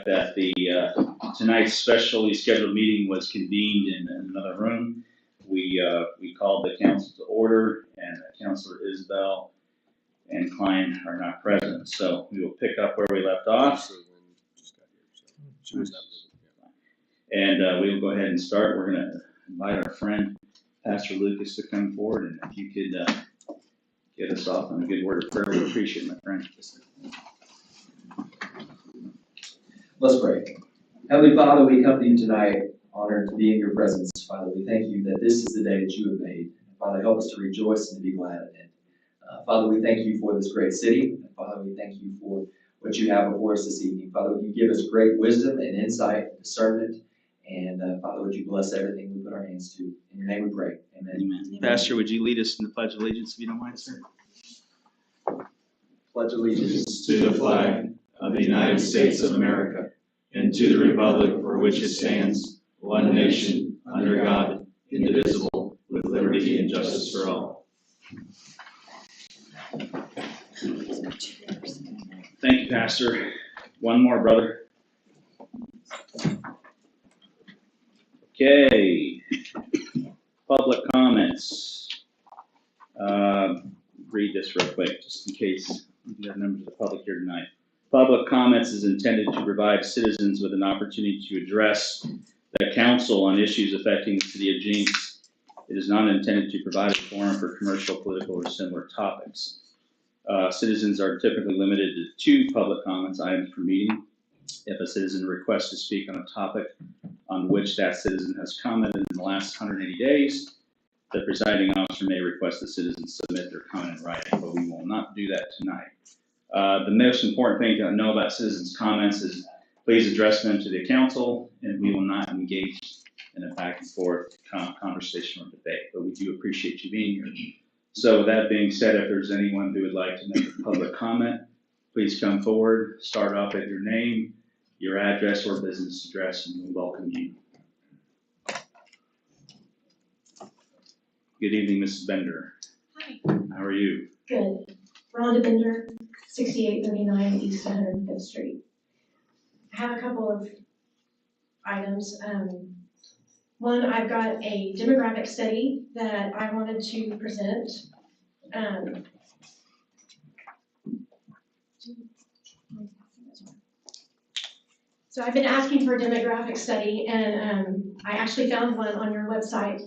fact that the tonight's specially scheduled meeting was convened in another room. We called the council to order, and Councilor Isbell and Klein are not present. So we will pick up where we left off. And we will go ahead and start. We're going to invite our friend, Pastor Lucas, to come forward. And if you could get us off on a good word of prayer, we appreciate it, my friend. Let's pray. Heavenly Father, we come to you tonight, honored to be in your presence. Father, we thank you that this is the day that you have made. Father, help us to rejoice and to be glad in it. Father, we thank you for this great city. Father, we thank you for what you have before us this evening. Father, would you give us great wisdom and insight and discernment. And Father, would you bless everything we put our hands to. In your name we pray. Amen. Amen. Pastor, would you lead us in the Pledge of Allegiance, if you don't mind, sir? Pledge allegiance to the flag of the United States of America and to the republic for which it stands, one nation, under God, indivisible, with liberty and justice for all. Thank you, Pastor. One more, brother. Okay. Public comments. Read this real quick, just in case we have members of the public here tonight. Public comments is intended to provide citizens with an opportunity to address the council on issues affecting the city of Jinx. It is not intended to provide a forum for commercial, political, or similar topics. Citizens are typically limited to 2 public comments items per meeting. If a citizen requests to speak on a topic on which that citizen has commented in the last 180 days, the presiding officer may request the citizen submit their comment in writing, but we will not do that tonight. The most important thing to know about citizens' comments is please address them to the council, and we will not engage in a back and forth conversation or debate, but we do appreciate you being here. So with that being said, if there's anyone who would like to make a public comment, please come forward, start off with your name, your address or business address, and we welcome you. Good evening, Mrs. Bender. Hi. How are you? Good. Rhonda Bender, 6839 East 105th Street. I have a couple of items. One, I've got a demographic study that I wanted to present. So I've been asking for a demographic study, and I actually found one on your website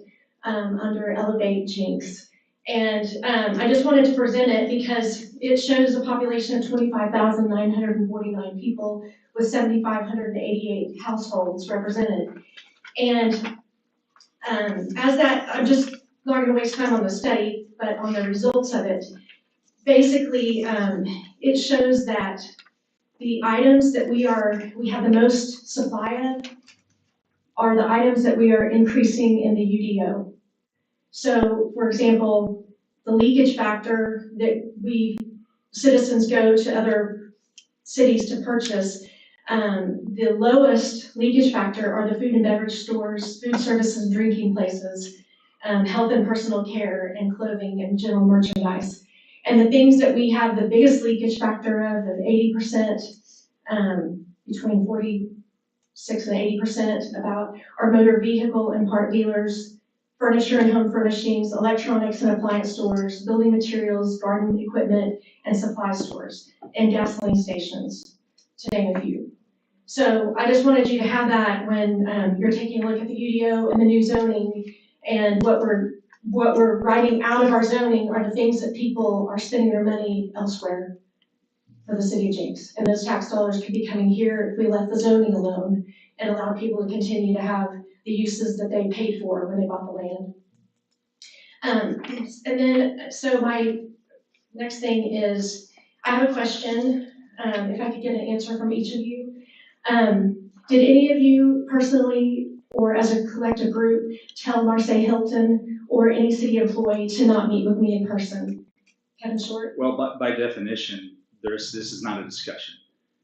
under Elevate Jinx. And I just wanted to present it because it shows a population of 25,949 people with 7,588 households represented. And as that, I'm just not going to waste time on the study, but on the results of it. Basically, it shows that the items that we have the most supply of are the items that we are increasing in the UDO. So, for example, the leakage factor that citizens go to other cities to purchase, the lowest leakage factor are the food and beverage stores, food services and drinking places, health and personal care, and clothing and general merchandise. And the things that we have the biggest leakage factor of 80%, between 46 and 80% about, are motor vehicle and part dealers, furniture and home furnishings, electronics and appliance stores, building materials, garden equipment, and supply stores, and gasoline stations, to name a few. So I just wanted you to have that when you're taking a look at the UDO and the new zoning, and what we're writing out of our zoning are the things that people are spending their money elsewhere for the city of Jinx. And those tax dollars could be coming here if we left the zoning alone and allow people to continue to have the uses that they paid for when they bought the land. And then, so my next thing is, I have a question, if I could get an answer from each of you. Did any of you personally, or as a collective group, tell Marseille Hilton or any city employee to not meet with me in person? Kevin Short? Well, by definition, this is not a discussion.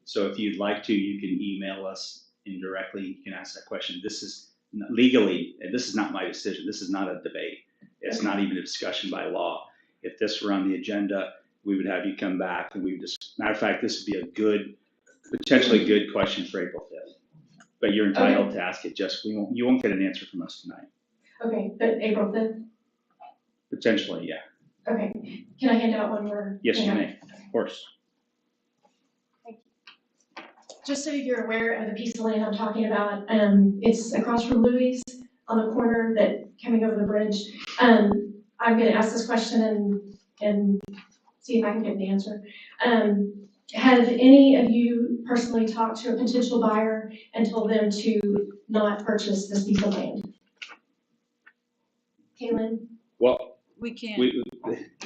So if you'd like to, you can email us indirectly. You can ask that question. This is legally, and this is not my decision. This is not a debate. It's not even a discussion by law. If this were on the agenda, we would have you come back, and we would just, matter of fact, this would be a good Potentially good question for April 5th, but you're entitled to ask it. You won't get an answer from us tonight. Okay, but April 5th? Potentially, yeah. Okay, can I hand out one more? Yes, you may, of course. Just so you're aware of the piece of land I'm talking about, it's across from Louis on the corner that coming over the bridge. I'm gonna ask this question and see if I can get the answer. Have any of you personally talked to a potential buyer and told them to not purchase this piece of land? Kaylin? Well, We can't we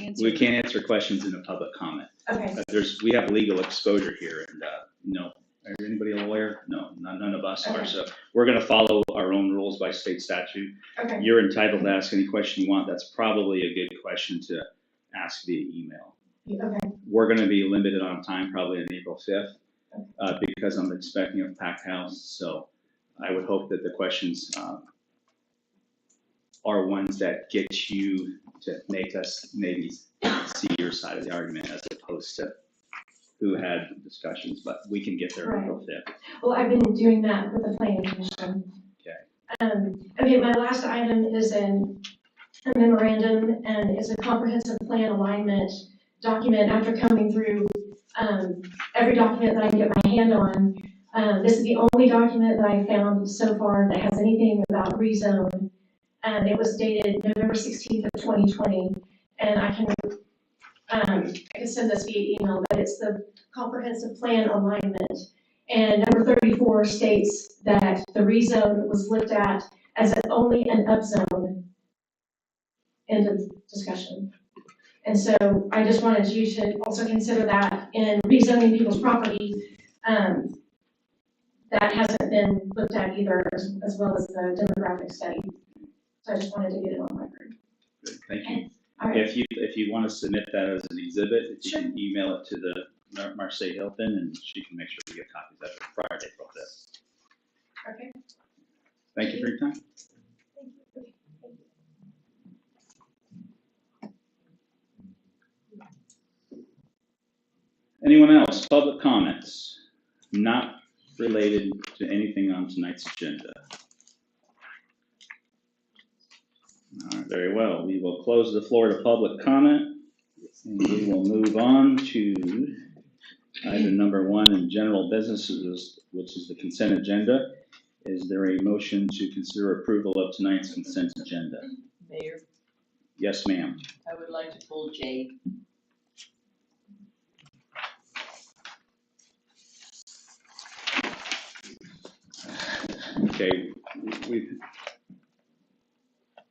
answer. can't answer questions in a public comment. Okay, We have legal exposure here, and no. Is anybody a lawyer? No, none of us are. Okay. So we're going to follow our own rules by state statute. okay, You're entitled to ask any question you want. That's probably a good question to ask via email. okay, We're going to be limited on time, probably on April 5th, because I'm expecting a packed house. So I would hope that the questions are ones that get you to make us maybe see your side of the argument as opposed to who had discussions, but we can get there on April 5th. well, I've been doing that with the planning commission. Okay. Okay, my last item is a memorandum, and it's a comprehensive plan alignment document after coming through every document that I can get my hand on. This is the only document that I found so far that has anything about rezone. It was dated November 16th of 2020, and I can send this via email, but it's the comprehensive plan alignment. And number 34 states that the rezone was looked at as only an upzone. End of discussion. And so I just wanted you to also consider that in rezoning people's property. That hasn't been looked at either, as well as the demographic study. So I just wanted to get it on record. Good. Thank you. All right. If you want to submit that as an exhibit, if you Sure. can email it to the Marseille Hilton, and she can make sure we get copies of it prior to April 5th. Okay. Thank you for your time. Thank you. Anyone else? Public comments? Not related to anything on tonight's agenda. All right, very well. We will close the floor to public comment, and we will move on to item number 1 in general businesses, which is the consent agenda. Is there a motion to consider approval of tonight's consent agenda? Mayor, Yes, ma'am. I would like to pull J. Okay,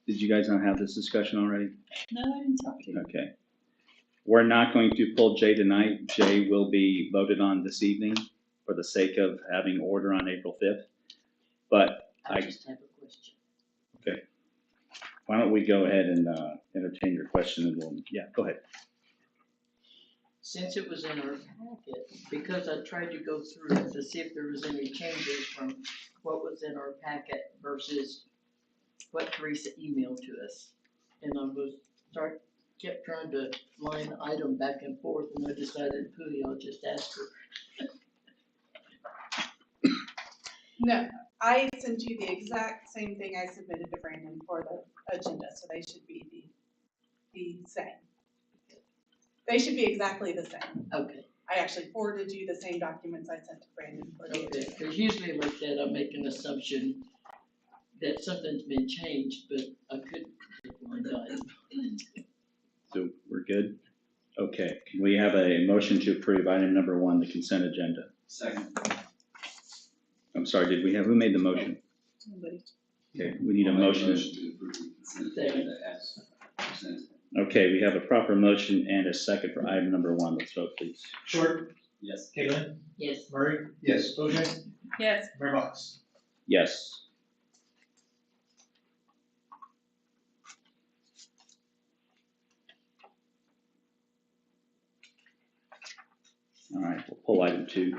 did you guys not have this discussion already? No, I didn't talk to you. Okay. We're not going to pull J tonight. J will be voted on this evening for the sake of having order on April 5th. But I just have a question. why don't we go ahead and entertain your question, and go ahead. Since it was in our packet, because I tried to go through it to see if there was any changes from what was in our packet versus what Teresa emailed to us. And I kept trying to line the item back and forth, and I decided, I'll just ask her. No, I sent you the exact same thing I submitted to Brandon for the agenda, so they should be the same. They should be exactly the same. Okay, I actually forwarded you the same documents I sent to Brandon for the okay, agenda. because usually like that, I make an assumption that something's been changed, but I couldn't get one item. So we're good? Okay. Can we have a motion to approve item number 1, the consent agenda? Second. I'm sorry, who made the motion? Somebody. Okay, we need a motion. To approve the consent agenda as presented. Okay, we have a proper motion and a second for item number 1. Let's vote, please. Short, Yes. Caitlin, Yes, Murray, Yes. Bojang, Yes. Mayor Box. Yes. All right, we'll pull item 2.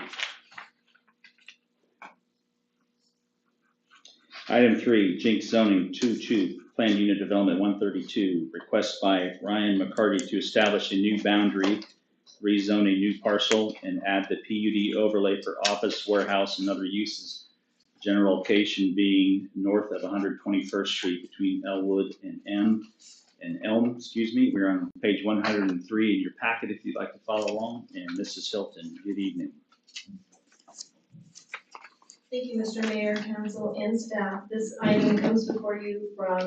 Item 3, Jinx zoning 2-2, planned unit development 132, request by Ryan McCarty to establish a new boundary rezone a new parcel and add the PUD overlay for office, warehouse, and other uses. General location being north of 121st Street between Elwood and Elm, We're on page 103 in your packet if you'd like to follow along. And Mrs. Hilton, good evening. Thank you, Mr. Mayor, council, and staff. This item comes before you from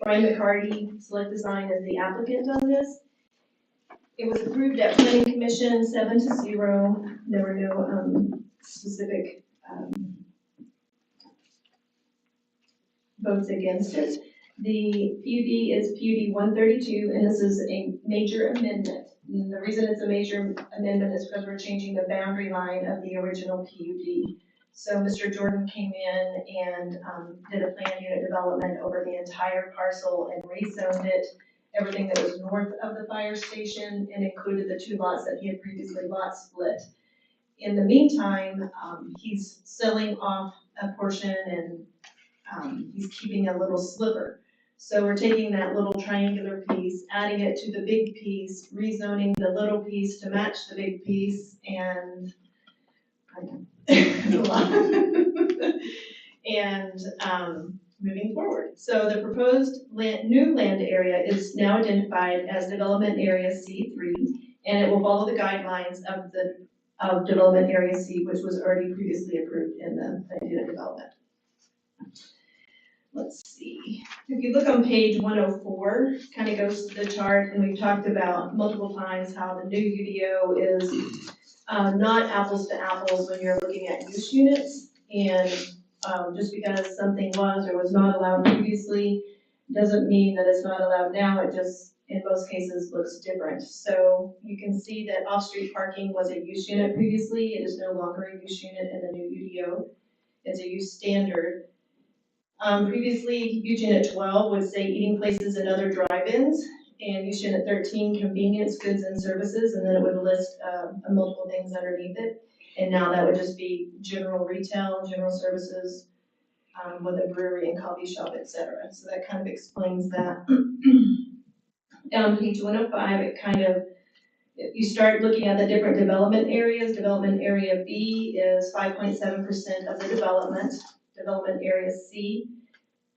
Brian McCarty, Select Design, as the applicant on this. It was approved at Planning Commission 7-0. There were no specific votes against it. The PUD is PUD 132, and this is a major amendment. And the reason it's a major amendment is because we're changing the boundary line of the original PUD. So Mr. Jordan came in and did a planned unit development over the entire parcel and rezoned it, everything that was north of the fire station, and included the 2 lots that he had previously lot split. In the meantime, he's selling off a portion and he's keeping a little sliver. So we're taking that little triangular piece, adding it to the big piece, rezoning the little piece to match the big piece, and moving forward. So the proposed new land area is now identified as Development Area C3, and it will follow the guidelines of Development Area C, which was already previously approved in the planned unit development. Let's see, if you look on page 104, kind of goes to the chart, and we've talked about multiple times how the new UDO is not apples to apples when you're looking at use units, and just because something was or was not allowed previously doesn't mean that it's not allowed now. It just, in most cases, looks different. So you can see that off-street parking was a use unit previously. It is no longer a use unit in the new UDO. It's a use standard. Previously, use unit 12 would say eating places and other drive-ins, and use unit 13, convenience, goods, and services, and then it would list multiple things underneath it. And now that would just be general retail, general services, with a brewery and coffee shop, etc. So that kind of explains that. On page 105, it kind of, you start looking at the different development areas. Development area B is 5.7% of the development. Development area C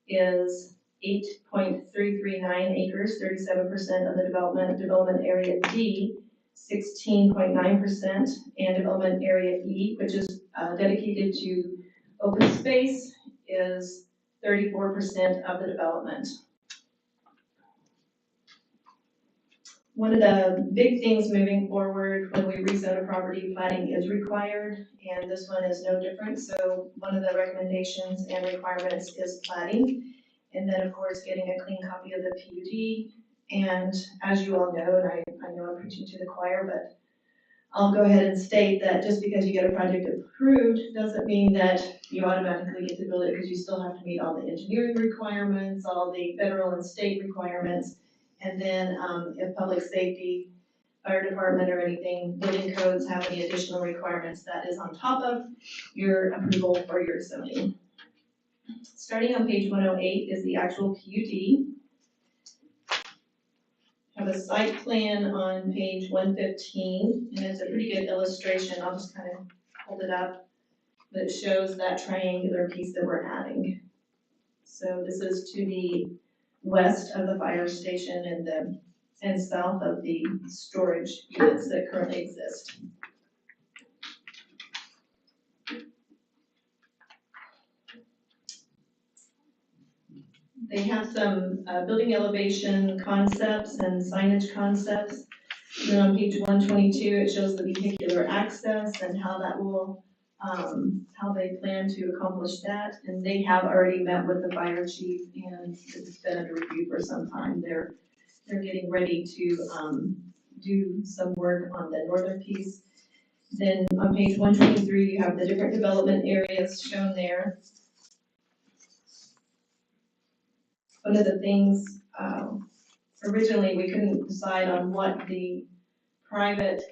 is 8.339 acres, 37% of the development. Development area D, 16.9%, and development area E, which is dedicated to open space, is 34% of the development. One of the big things moving forward when we rezone a property, planning is required, and this one is no different. So one of the recommendations and requirements is planning, and then of course getting a clean copy of the PUD. And as you all know, and I know I'm preaching to the choir, but I'll go ahead and state that just because you get a project approved doesn't mean that you automatically get to build it, because you still have to meet all the engineering requirements, all the federal and state requirements. And then if public safety, fire department, or anything, building codes have any additional requirements, that is on top of your approval for your zoning. Starting on page 108 is the actual PUD. I have a site plan on page 115, and it's a pretty good illustration. I'll just kind of hold it up, but it shows that triangular piece that we're adding. So this is to the west of the fire station and south of the storage units that currently exist. They have some building elevation concepts and signage concepts. And then on page 122, it shows the vehicular access and how that will, how they plan to accomplish that. And they have already met with the fire chief, and it's been under review for some time. They're getting ready to do some work on the northern piece. Then on page 123, you have the different development areas shown there. One of the things, originally we couldn't decide on what the private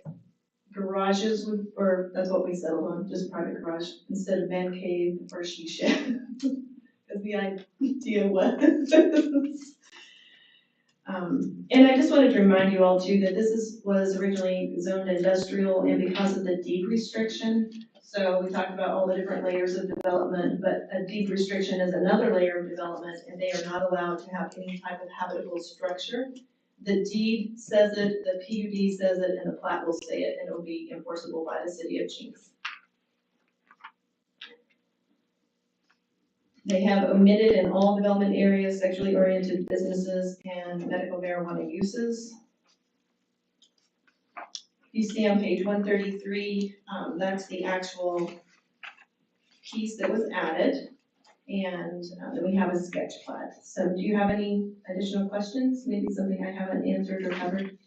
garages would, or that's what we settled on, just private garage instead of man cave or she shed. Because the idea was And I just wanted to remind you all too, that was originally zoned industrial, and because of the deed restriction, so we talked about all the different layers of development, but a deed restriction is another layer of development, and they are not allowed to have any type of habitable structure. The deed says it, the PUD says it, and the plat will say it, and it will be enforceable by the city of Jinx. They have omitted in all development areas sexually oriented businesses and medical marijuana uses. You see on page 133, that's the actual piece that was added, and then we have a sketch plat. So do you have any additional questions? Maybe something I haven't answered or covered?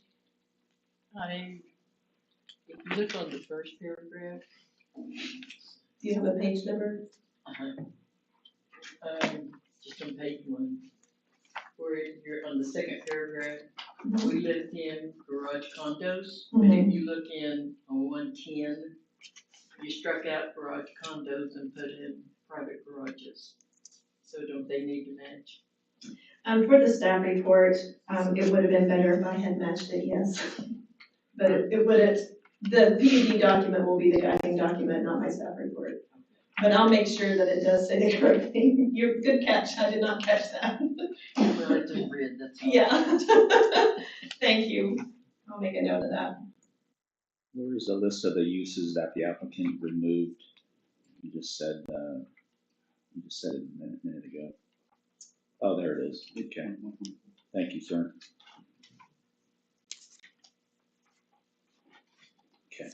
If you look on the first paragraph, Do you have a page number? just on page 1, where you're on the second paragraph, we lived in garage condos, but if you look in on 110, you struck out garage condos and put in private garages. So don't they need to match? For the staff report, it would have been better if I had matched it, yes. But it wouldn't, the PUD document will be the guiding document, not my staff report. But I'll make sure that it does say the correct thing. You're good catch, I did not catch that. Well, it's in red, that's all. Yeah. Thank you. I'll make a note of that. Where is the list of the uses that the applicant removed? You just said it a minute ago. Oh, there it is. Okay. Thank you, sir. Okay.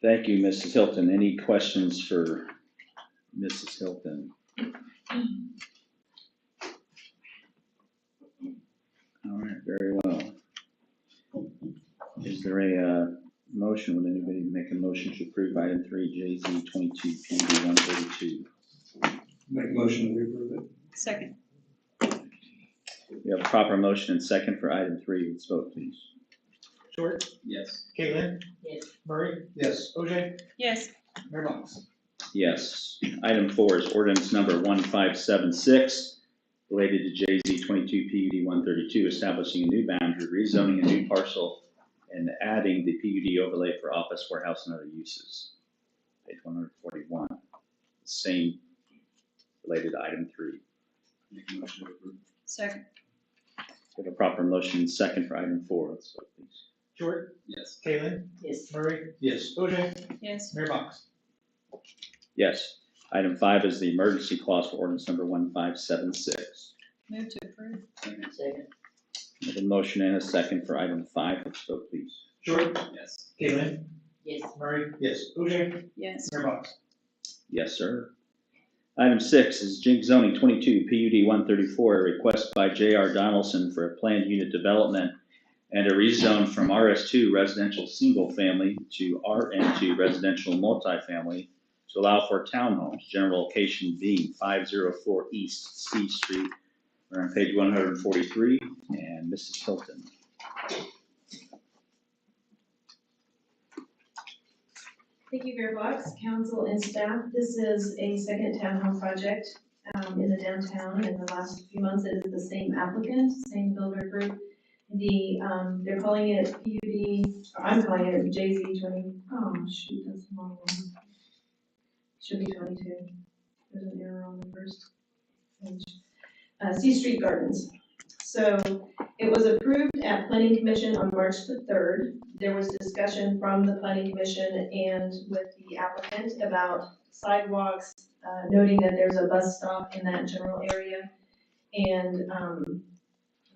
Thank you, Mrs. Hilton. Any questions for Mrs. Hilton? All right, very well. Is there a motion? Would anybody make a motion to approve item 3, JZ 22 PUD 132? Make a motion, we approve it. Second. We have a proper motion and second for item 3. Let's vote, please. Short? Yes. Caitlin? Yes. Murray? Yes. OJ? Yes. Mayor Box? Yes. Item 4 is ordinance number 1576, related to JZ 22 PUD 132, establishing a new boundary, rezoning a new parcel, and adding the PUD overlay for office, warehouse, and other uses. Page 141. Same related to item 3. Make a motion to approve. Second. We have a proper motion and second for item 4. Let's vote, please. Short? Yes. Caitlin? Yes. Murray? Yes. OJ? Yes. Mayor Box? Yes. Item 5 is the emergency clause for ordinance number 1576. Move to approve. Second. We have a motion and a second for item 5. Let's vote, please. Short? Yes. Caitlin? Yes. Murray? Yes. OJ? Yes. Mayor Box? Yes, sir. Item 6 is Jinx zoning 22 PUD 134, a request by J.R. Donaldson for a planned unit development and a rezone from RS2 residential single family to RN2 residential multifamily to allow for townhomes, general location being 504 East C Street. We're on page 143, and Mrs. Hilton. Thank you, Mayor Box, council, and staff. This is a second townhome project in the downtown. In the last few months, it is the same applicant, same builder group. They're calling it PUD, or I'm calling it JZ 20. Oh, shoot, that's the wrong one. Should be 22. There's an error on the first page. C Street Gardens. So it was approved at Planning Commission on March the 3rd. There was discussion from the Planning Commission and with the applicant about sidewalks, noting that there's a bus stop in that general area, and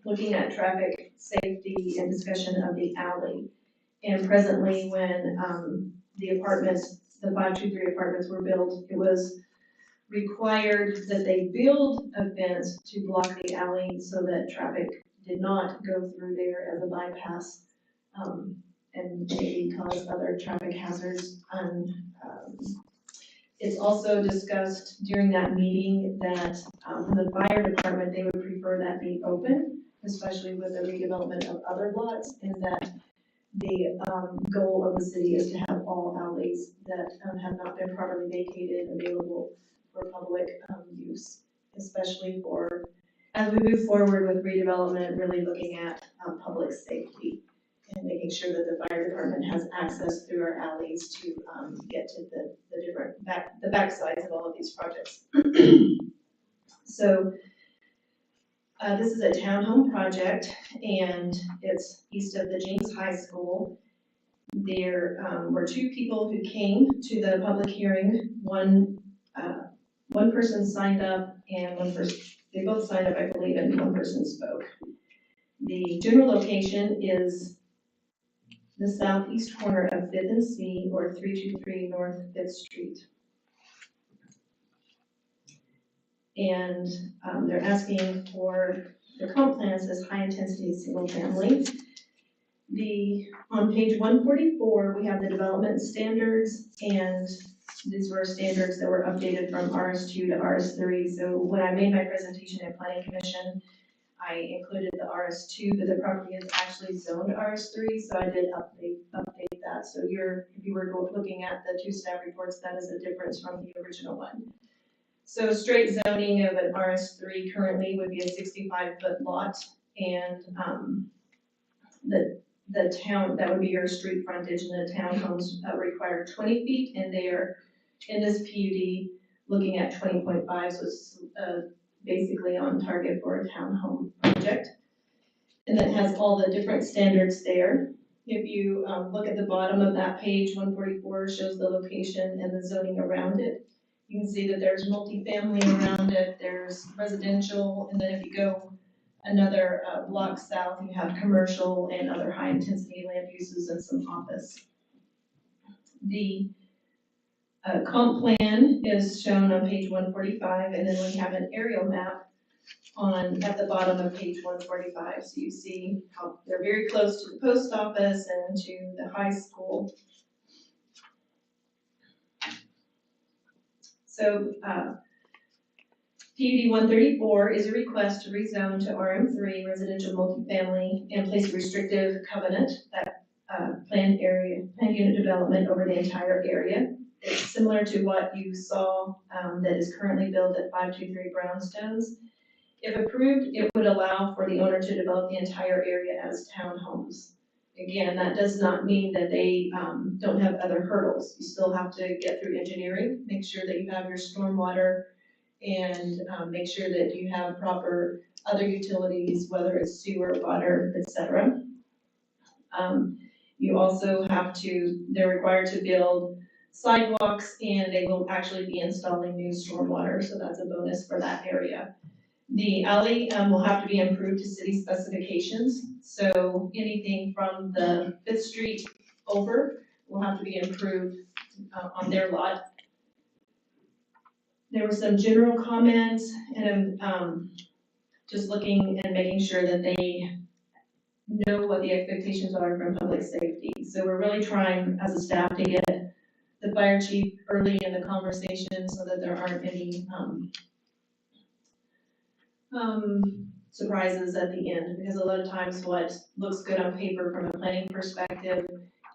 looking at traffic safety and discussion of the alley. And presently, when the apartments, the 523 apartments were built, it was required that they build a fence to block the alley so that traffic did not go through there as a bypass, and maybe cause other traffic hazards. It's also discussed during that meeting that from the fire department, they would prefer that be open, especially with the redevelopment of other lots, and that the goal of the city is to have all alleys that have not been properly vacated available for public use, especially for as we move forward with redevelopment, really looking at public safety and making sure that the fire department has access through our alleys to get to the different the backsides of all of these projects. So this is a townhome project, and it's east of the Jinx High School. There were two people who came to the public hearing. One person signed up, and they both signed up, I believe, and one person spoke. The general location is the southeast corner of 5th and C, or 323 North 5th Street. And they're asking for, the comp plan says high intensity single family. On page 144, we have the development standards, and these were standards that were updated from RS2 to RS3. So when I made my presentation at Planning Commission, I included the RS2, but the property is actually zoned RS3, so I did update that. So if you were looking at the two staff reports, that is a difference from the original one. So straight zoning of an RS3 currently would be a 65-foot lot, and the town, that would be your street frontage, and the townhomes require 20 feet, and they are in this PUD looking at 20.5, so it's basically on target for a townhome project. And it has all the different standards there. If you look at the bottom of that page, 144 shows the location and the zoning around it. You can see that there's multifamily around it, there's residential, and then if you go another block south, you have commercial and other high intensity land uses and some office. The comp plan is shown on page 145, and then we have an aerial map at the bottom of page 145. So you see how they're very close to the post office and to the high school. So PUD 134 is a request to rezone to RM3 residential multifamily and place a restrictive covenant that planned unit development over the entire area. It's similar to what you saw that is currently built at 523 Brownstones. If approved, it would allow for the owner to develop the entire area as townhomes. Again, that does not mean that they don't have other hurdles. You still have to get through engineering, make sure that you have your stormwater, and make sure that you have proper other utilities, whether it's sewer, water, etc. You also they're required to build sidewalks, and they will actually be installing new stormwater, so that's a bonus for that area. The alley will have to be improved to city specifications, so anything from the 5th Street over will have to be improved on their lot. There were some general comments, and just looking and making sure that they know what the expectations are from public safety. So we're really trying as a staff to get the fire chief early in the conversation so that there aren't any surprises at the end, because a lot of times what looks good on paper from a planning perspective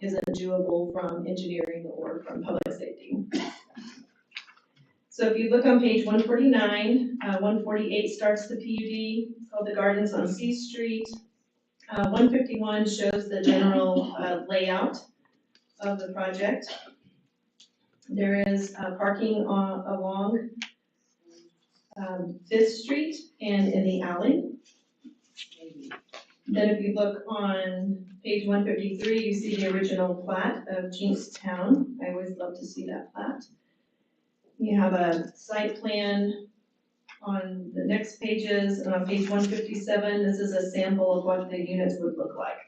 isn't doable from engineering or from public safety. So if you look on page 149, 148 starts the PUD, it's called the Gardens on C Street. 151 shows the general layout of the project. There is parking along 5th Street and in the alley. Then if you look on page 153, you see the original plat of Jinx Town. I always love to see that plat. You have a site plan on the next pages, and on page 157, this is a sample of what the units would look like.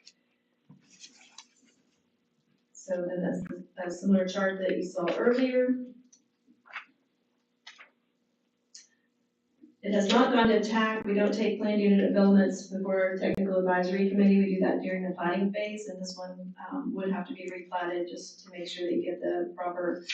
So then that's a similar chart that you saw earlier. It has not gone to TAC. We don't take planned unit developments before technical advisory committee. We do that during the planning phase, and this one would have to be replatted just to make sure that you get the proper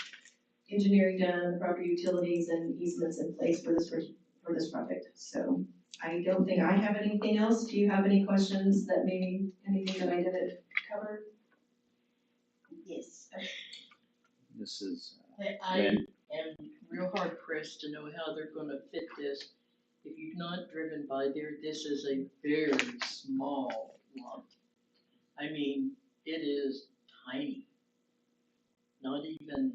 engineering done, the proper utilities and easements in place for this project. So I don't think I have anything else. Do you have any questions that maybe anything that I didn't cover? Yes. This is I am real hard pressed to know how they're gonna fit this if you've not driven by there, this is a very small lot. I mean, it is tiny. Not even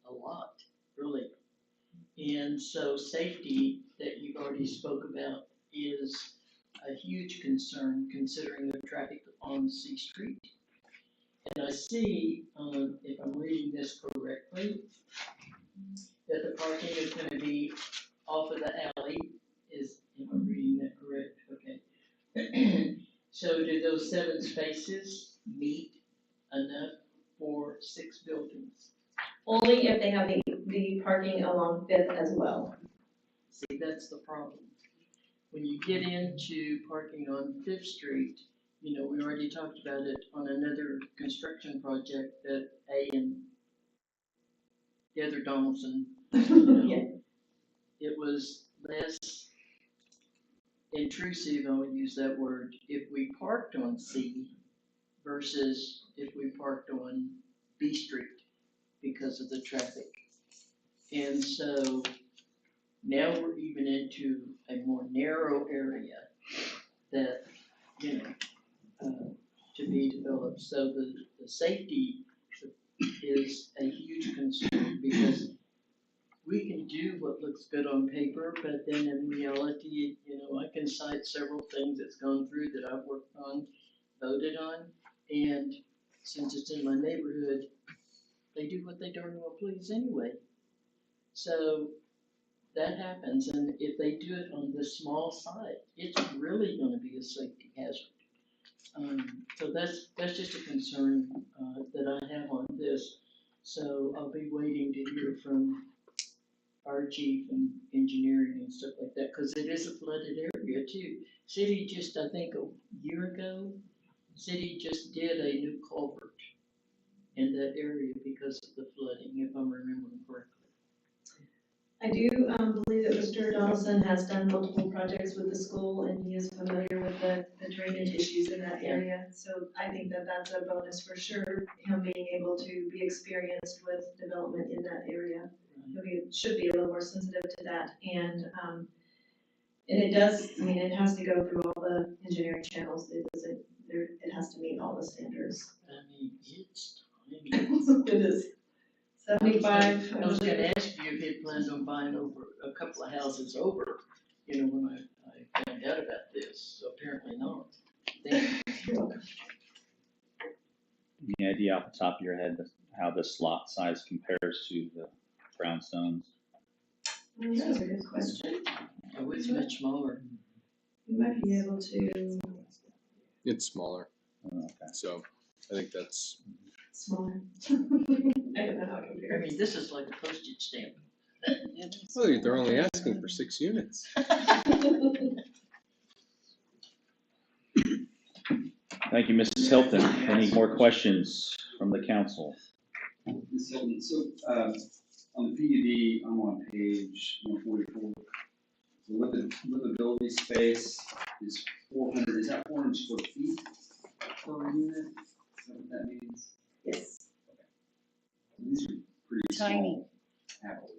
a lot, really. And so safety that you've already spoke about is a huge concern considering the traffic on C Street. And I see, if I'm reading this correctly, that the parking is gonna be off of the alley, am I reading that correct? Okay. So do those 7 spaces meet enough for 6 buildings? Only if they have the parking along Fifth as well. See, that's the problem. When you get into parking on Fifth Street, you know, we already talked about it on another construction project that A and the other Donaldson, you know, Yeah. it was less intrusive, I would use that word, if we parked on C versus if we parked on B Street because of the traffic. And so now we're even into a more narrow area that, you know, to be developed. So the safety is a huge concern because we can do what looks good on paper, but then in reality, you know, I can cite several things that's gone through that I've worked on, voted on, and since it's in my neighborhood, they do what they darn well please anyway. So that happens, and if they do it on this small side, it's really gonna be a safety hazard. So that's just a concern, that I have on this. So I'll be waiting to hear from our chief and engineering and stuff like that, cause it is a flooded area too. City just, I think a year ago, city just did a new culvert in that area because of the flooding, if I'm remembering correctly. I do believe that Mr. Donaldson has done multiple projects with the school, and he is familiar with the drainage issues in that area. So I think that that's a bonus for sure, him being able to be experienced with development in that area. He should be a little more sensitive to that, and it does, I mean, it has to go through all the engineering channels. It has to meet all the standards. I mean, it's tiny. It is 75. I was gonna ask you if you planned on buying over a couple of houses over, you know, when I found out about this, so apparently not. Then, Any idea off the top of your head how this lot size compares to the brownstones? That's a good question. oh, it's much smaller. You might be able to, It's smaller, Oh, okay. so I think that's, smaller. I don't know how to I compare. mean, this is like a postage stamp. well, they're only asking for 6 units. Thank you, Mrs. Hilton. Any more questions from the council? Ms. Hilton, so, on the PUD, I'm on page 144. The livability space is 400, is that 400 square feet per unit? Is that what that means? Yes. So these are pretty Tiny. small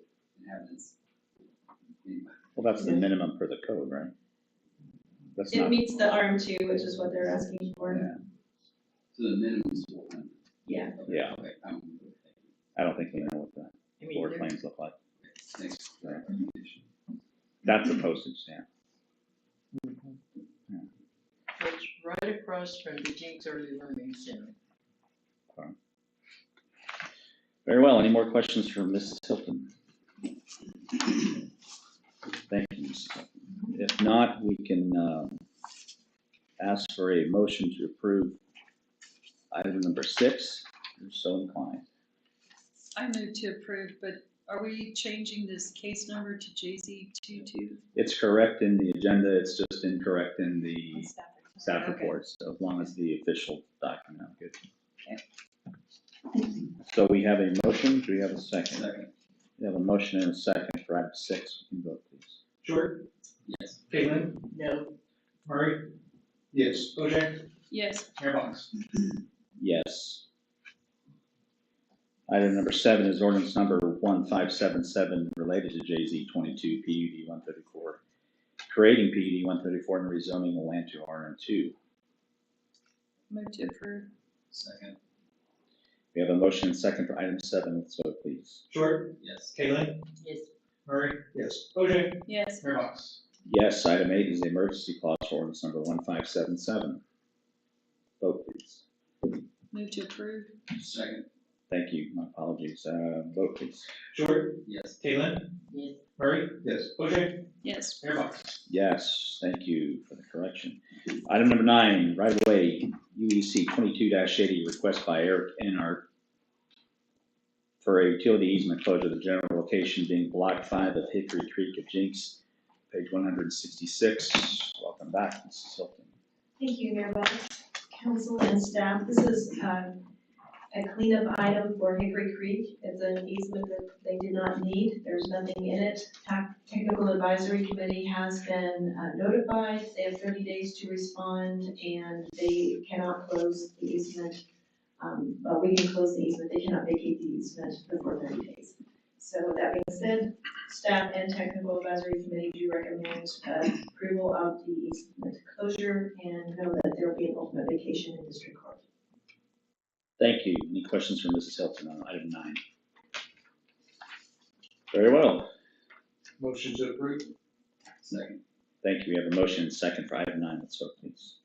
inhabitants. Anyway, Well, that's the minimum for the code, right? That's It not, meets the RM2, which is what they're asking for. yeah, so the minimum is 400. Yeah. Okay, Yeah. Okay, I don't think we know what the I mean, floor they're- plans look like. thanks for that clarification. That's a postage stamp. it's right across from the Jinx Early Learning Center. Very well. Any more questions for Mrs. Hilton? Thank you, Mrs. Hilton. If not, we can ask for a motion to approve item number 6. If you're so inclined. I move to approve, but are we changing this case number to JZ22? It's correct in the agenda. It's just incorrect in the on staff report? staff Okay. reports. So as long as the official document, I'm good. Okay. So we have a motion. Do we have a second? Second. We have a motion and a second for item 6. We can vote, please. Short, Yes. Caitlin, No, Murray? Yes. OJ? Yes, Mayor Box? Yes. Item number 7 is ordinance number 1577 related to JZ 22 PUD 134 creating PUD 134 and rezoning the land to RM2. Move to approve. Second. We have a motion and second for item 7. Let's vote, please. Short, Yes. Kayleen, Yes. Murray. Yes. OJ, Yes. Mayor Box. Yes, item 8 is the emergency clause for ordinance number 1577. Vote, please. Move to approve. Second. Thank you. My apologies. Vote, please. Short, Yes. Kayleen, Yes. Murray. Yes. OJ, Yes. Mayor Box. Yes, thank you for the correction. Item number 9, right-of-way UEC 22-80, request by Eric Enart for a utility easement closure, the general location being block 5 of Hickory Creek of Jinx, page 166. Welcome back, Mrs. Hilton. Thank you, Mayor Box, council and staff. This is a cleanup item for Hickory Creek. It's an easement that they did not need. There's nothing in it. Technical Advisory Committee has been notified. They have 30 days to respond, and they cannot close the easement. Well, we can close the easement. They cannot vacate the easement before 30 days. So that being said, staff and Technical Advisory Committee do recommend approval of the easement closure and know that there will be an ultimate vacation in district court. Thank you. Any questions from Mrs. Hilton on item 9? Very well. Motion to approve. Second. Thank you. We have a motion and second for item 9. Let's vote, please.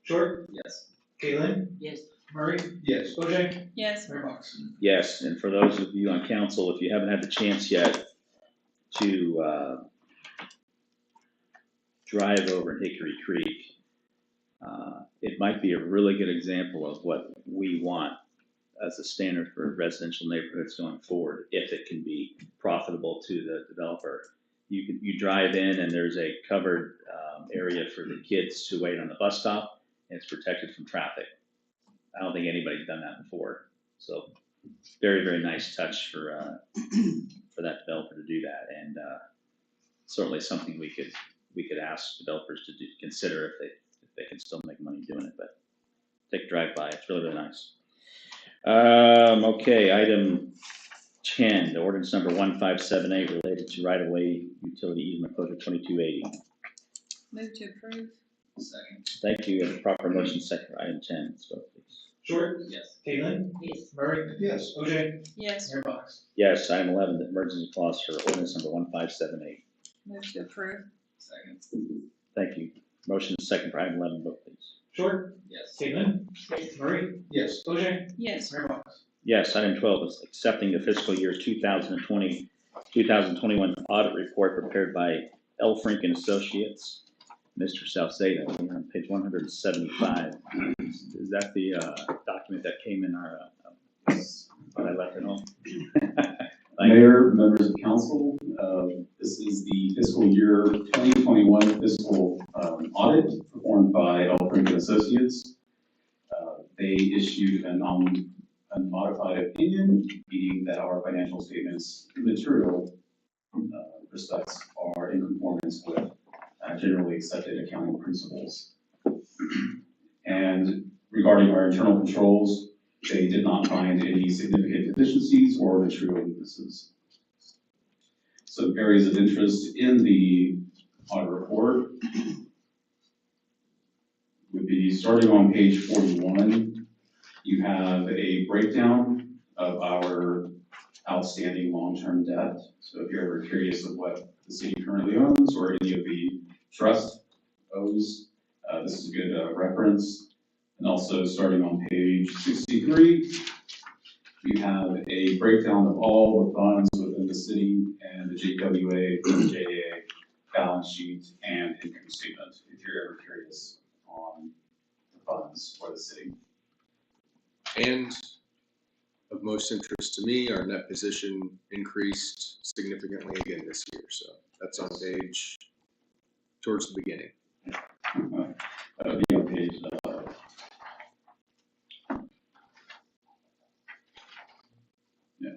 Short, Yes. Kayleen, Yes. Murray. Yes. OJ, Yes. Mayor Box. Yes, and for those of you on council, if you haven't had the chance yet to drive over Hickory Creek, it might be a really good example of what we want as a standard for residential neighborhoods going forward, if it can be profitable to the developer. You drive in and there's a covered area for the kids to wait on the bus stop, and it's protected from traffic. I don't think anybody's done that before, so very, very nice touch for that developer to do that, and certainly something we could ask developers to consider if they can still make money doing it. But take a drive by; it's really, really nice. Okay, item 10, the ordinance number 1578 related to right-of-way utility easement closure 2280. Move to approve. Second. Thank you. We have a proper motion second for item 10. Let's vote, please. Short, Yes. Kayleen, Yes. Murray. Yes. OJ, Yes. Mayor Box. Yes, item 11, the emergency clause for ordinance number 1578. Move to approve. Second. Thank you. Motion second for item 11. Vote, please. Short, Yes. Kayleen, Yes. Murray. Yes. OJ, Yes. Mayor Box. Yes, item 12 is accepting the fiscal year 2020, 2021 audit report prepared by L. Frank and Associates. Mr. Salcedo, we're on page 175. Is that the document that came in our, that I left at home? Mayor, members of council, this is the fiscal year 2021 fiscal audit performed by L. Frank and Associates. They issued a unmodified opinion, meaning that our financial statements material respects are in conformance with generally accepted accounting principles. And regarding our internal controls, they did not find any significant deficiencies or material weaknesses. Some areas of interest in the audit report would be starting on page 41. You have a breakdown of our outstanding long-term debt. So if you're ever curious of what the city currently owns or any of the trust owes, this is a good reference. And also starting on page 63, you have a breakdown of all the funds within the city and the JPWA, JPWA balance sheet and income statement, if you're ever curious on the funds for the city. And of most interest to me, our net position increased significantly again this year. So that's on page towards the beginning. That would be on page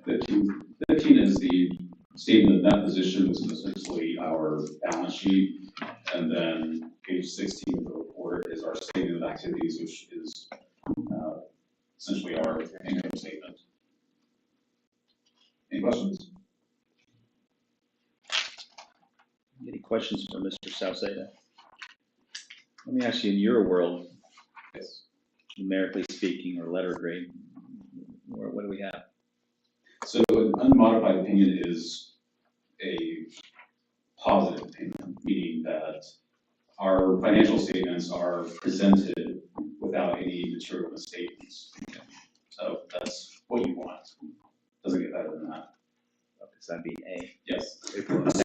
15. 15 is the statement of net position, which is essentially our balance sheet. And then page 16 of the report is our statement of activities, which is essentially our income statement. Any questions? Any questions for Mr. Salceda? Let me ask you, in your world, numerically speaking, or letter grade, what do we have? So an unmodified opinion is a positive opinion, meaning that our financial statements are presented without any material misstatements. So that's what you want. Doesn't get better than that. Because that'd be A. Yes. A plus.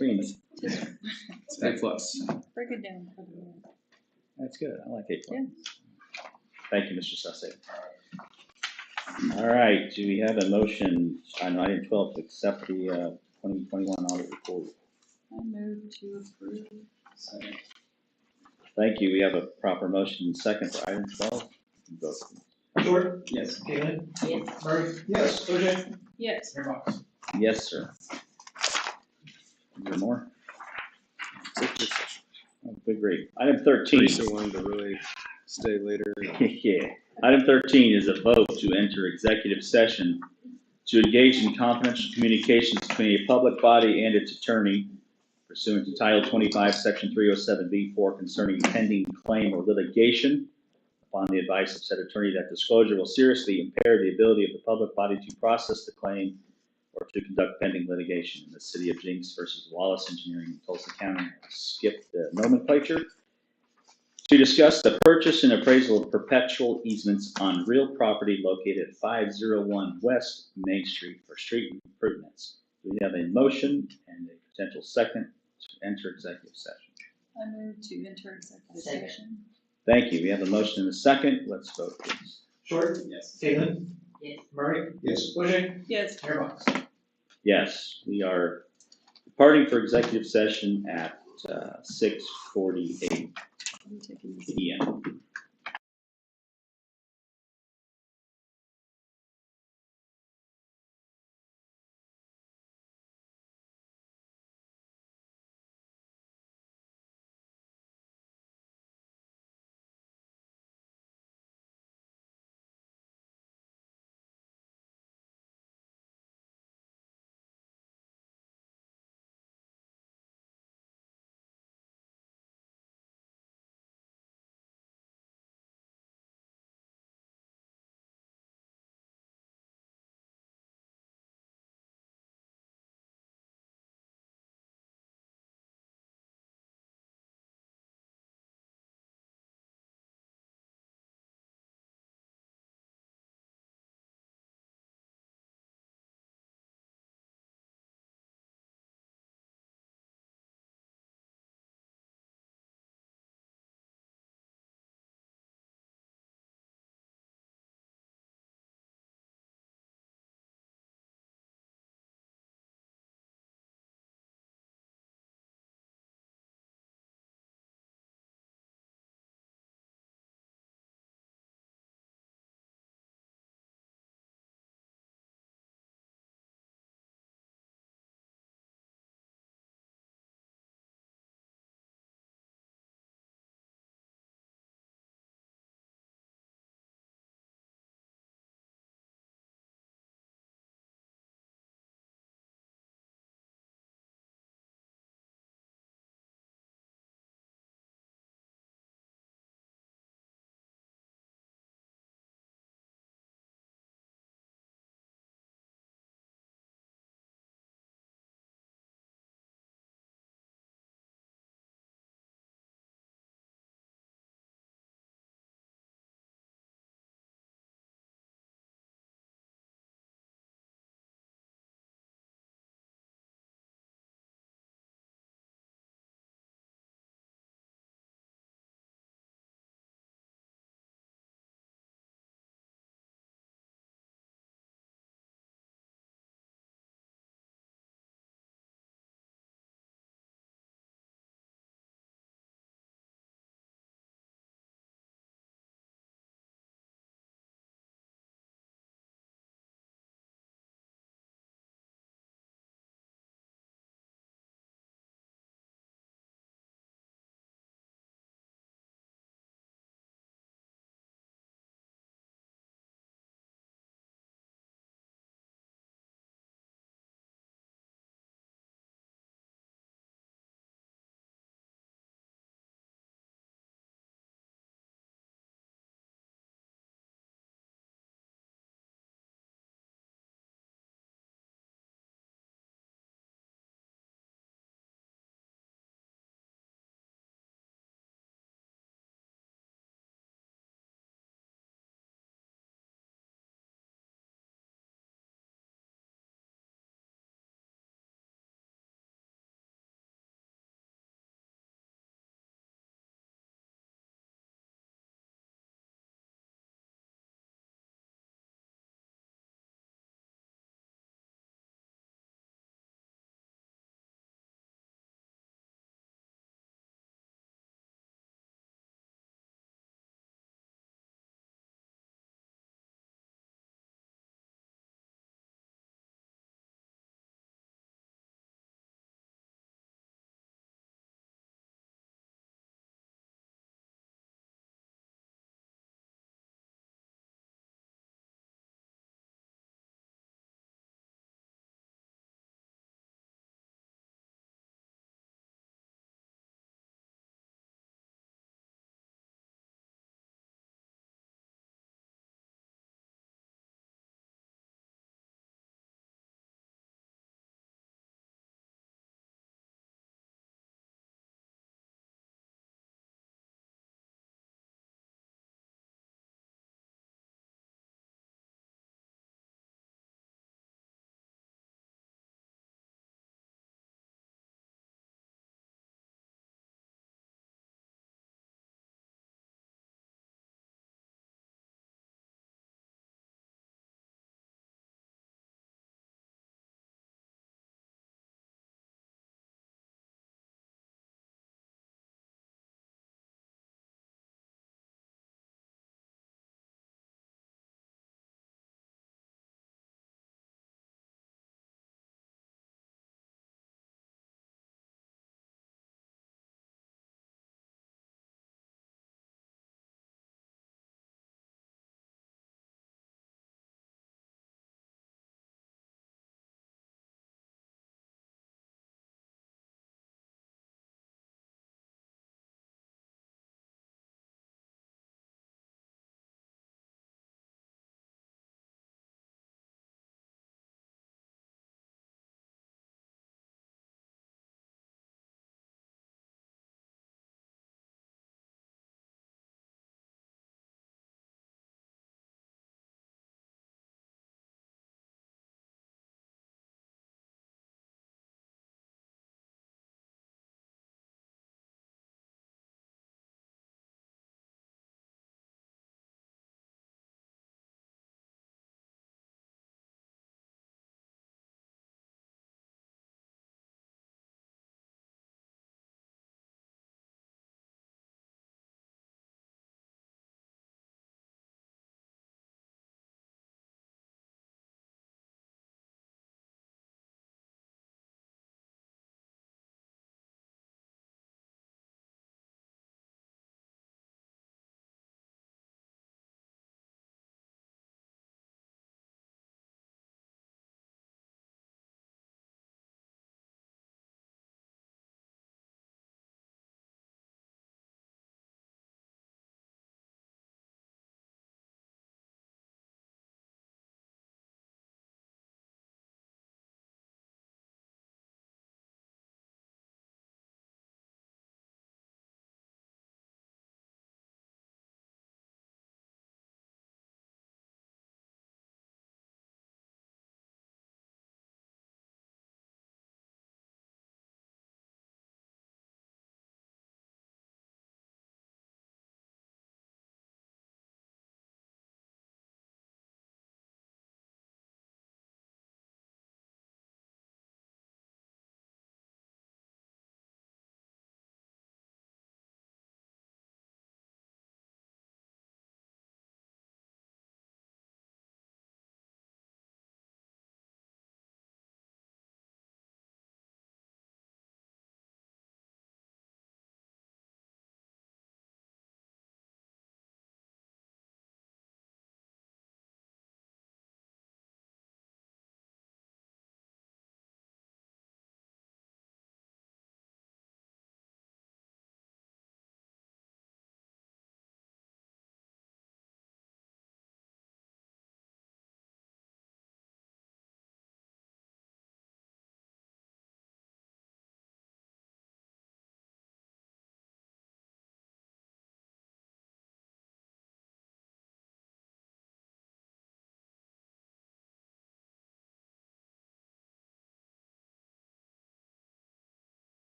Means It's A plus. Break it down. that's good. I like A plus. Yeah. Thank you, Mr. Salceda. All right, do we have a motion on item 12 to accept the 2021 audit report? I move to approve. Second. Thank you. We have a proper motion and second for item 12. Vote. Short? Yes. Caitlin? Yes. Murray? Yes. OJ? Yes. Mayor Fox? Yes, sir. Is there more? Oh, good, great. Item 13. Teresa wanted to really stay later. Yeah. Item 13 is a vote to enter executive session to engage in confidential communications between a public body and its attorney pursuant to Title 25, Section 307B4 concerning pending claim or litigation. Upon the advice of said attorney, that disclosure will seriously impair the ability of the public body to process the claim or to conduct pending litigation in the city of Jinx versus Wallace Engineering in Tulsa County. Skip the nomenclature. To discuss the purchase and appraisal of perpetual easements on real property located at 501 West Main Street for street improvements. We have a motion and a potential second to enter executive session. I move to enter executive Second. session. Thank you. We have a motion and a second. Let's vote, please. Short? Yes. Caitlin? Yes. Murray? Yes. OJ? Yes. Mayor Fox? Yes, we are departing for executive session at 6:48 I'm taking this. PM.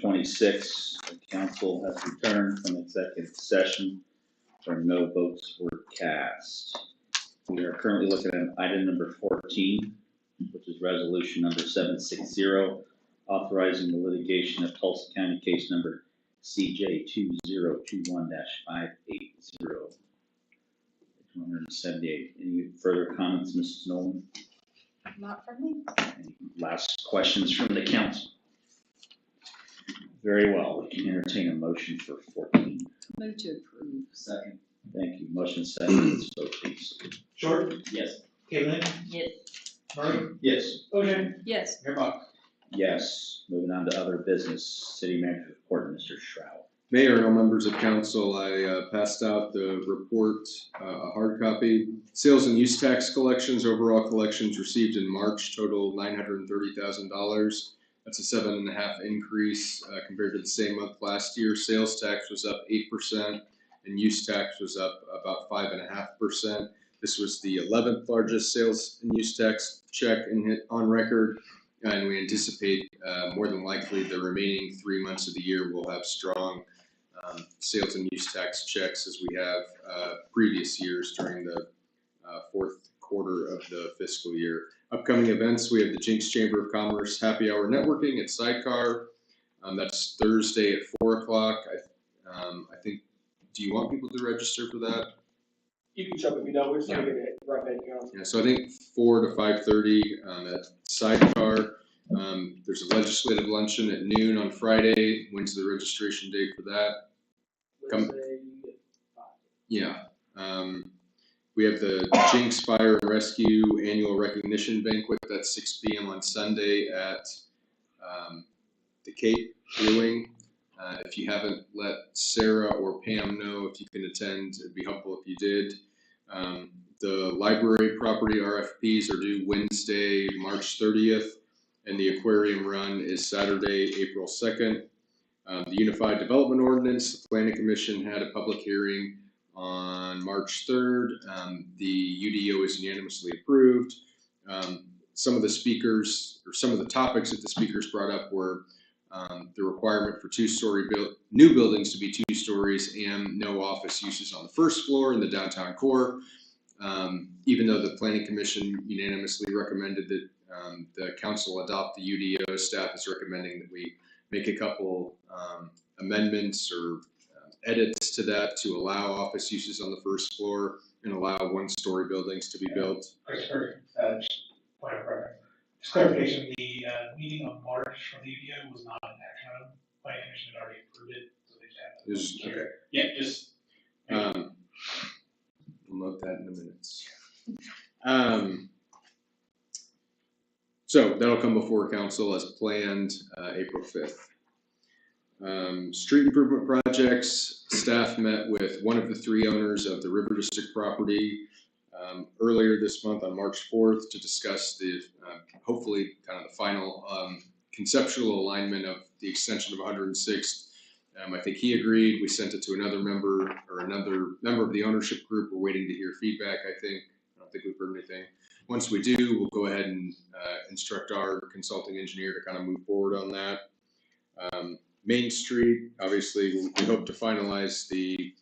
26. The council has returned from executive session where no votes were cast. We are currently looking at item number 14, which is resolution number 760, authorizing the litigation of Tulsa County case number CJ 2021-580. 178. Any further comments, Mrs. Nolan? Not from me. Any last questions from the council? Very well, we can entertain a motion for 14. Move to approve. Second. Thank you. Motion second, so please. Short, Yes. Caitlin, Yes. Murray, Yes. OJ, Yes. Mayor Box. Yes. Moving on to other business, city manager report, Mr. Shroud. Mayor and all members of council, I passed out the report, a hard copy. Sales and use tax collections, overall collections received in March total $930,000. That's a 7.5% increase compared to the same month last year. Sales tax was up 8% and use tax was up about 5.5%. This was the 11th largest sales and use tax check on record. And we anticipate more than likely the remaining 3 months of the year will have strong sales and use tax checks as we have previous years during the fourth quarter of the fiscal year. Upcoming events, we have the Jinx Chamber of Commerce Happy Hour Networking at Sidecar. That's Thursday at 4 o'clock. I think, do you want people to register for that? You can jump if you know, we're just gonna get it right back down. Yeah, so I think 4 to 5:30 at Sidecar. There's a legislative luncheon at noon on Friday. When's the registration date for that? Yeah. We have the Jinx Fire and Rescue Annual Recognition Banquet. That's 6 p.m. on Sunday at the Cape Brewing. If you haven't let Sarah or Pam know if you can attend, it'd be helpful if you did. The library property RFPs are due Wednesday, March 30th, and the aquarium run is Saturday, April 2nd. The Unified Development Ordinance, the Planning Commission had a public hearing on March 3rd. The UDO is unanimously approved. Some of the speakers, or some of the topics that the speakers brought up were the requirement for new buildings to be 2 stories and no office uses on the first floor in the downtown core. Even though the Planning Commission unanimously recommended that the council adopt the UDO, staff is recommending that we make a couple amendments or edits to that to allow office uses on the first floor and allow 1-story buildings to be built. Just clarification, the meeting of March from the UDO was not an action item. Planning Commission had already approved it, so they just have to. Okay. Yeah, just. We'll note that in the minutes. So that'll come before council as planned, April 5th. Street improvement projects, staff met with one of the 3 owners of the River District property earlier this month on March 4th to discuss the hopefully kind of the final conceptual alignment of the extension of 106th. I think he agreed. We sent it to another member of the ownership group. We're waiting to hear feedback, I think. I don't think we've heard anything. Once we do, we'll go ahead and instruct our consulting engineer to kind of move forward on that. Main Street, obviously, we hope to finalize the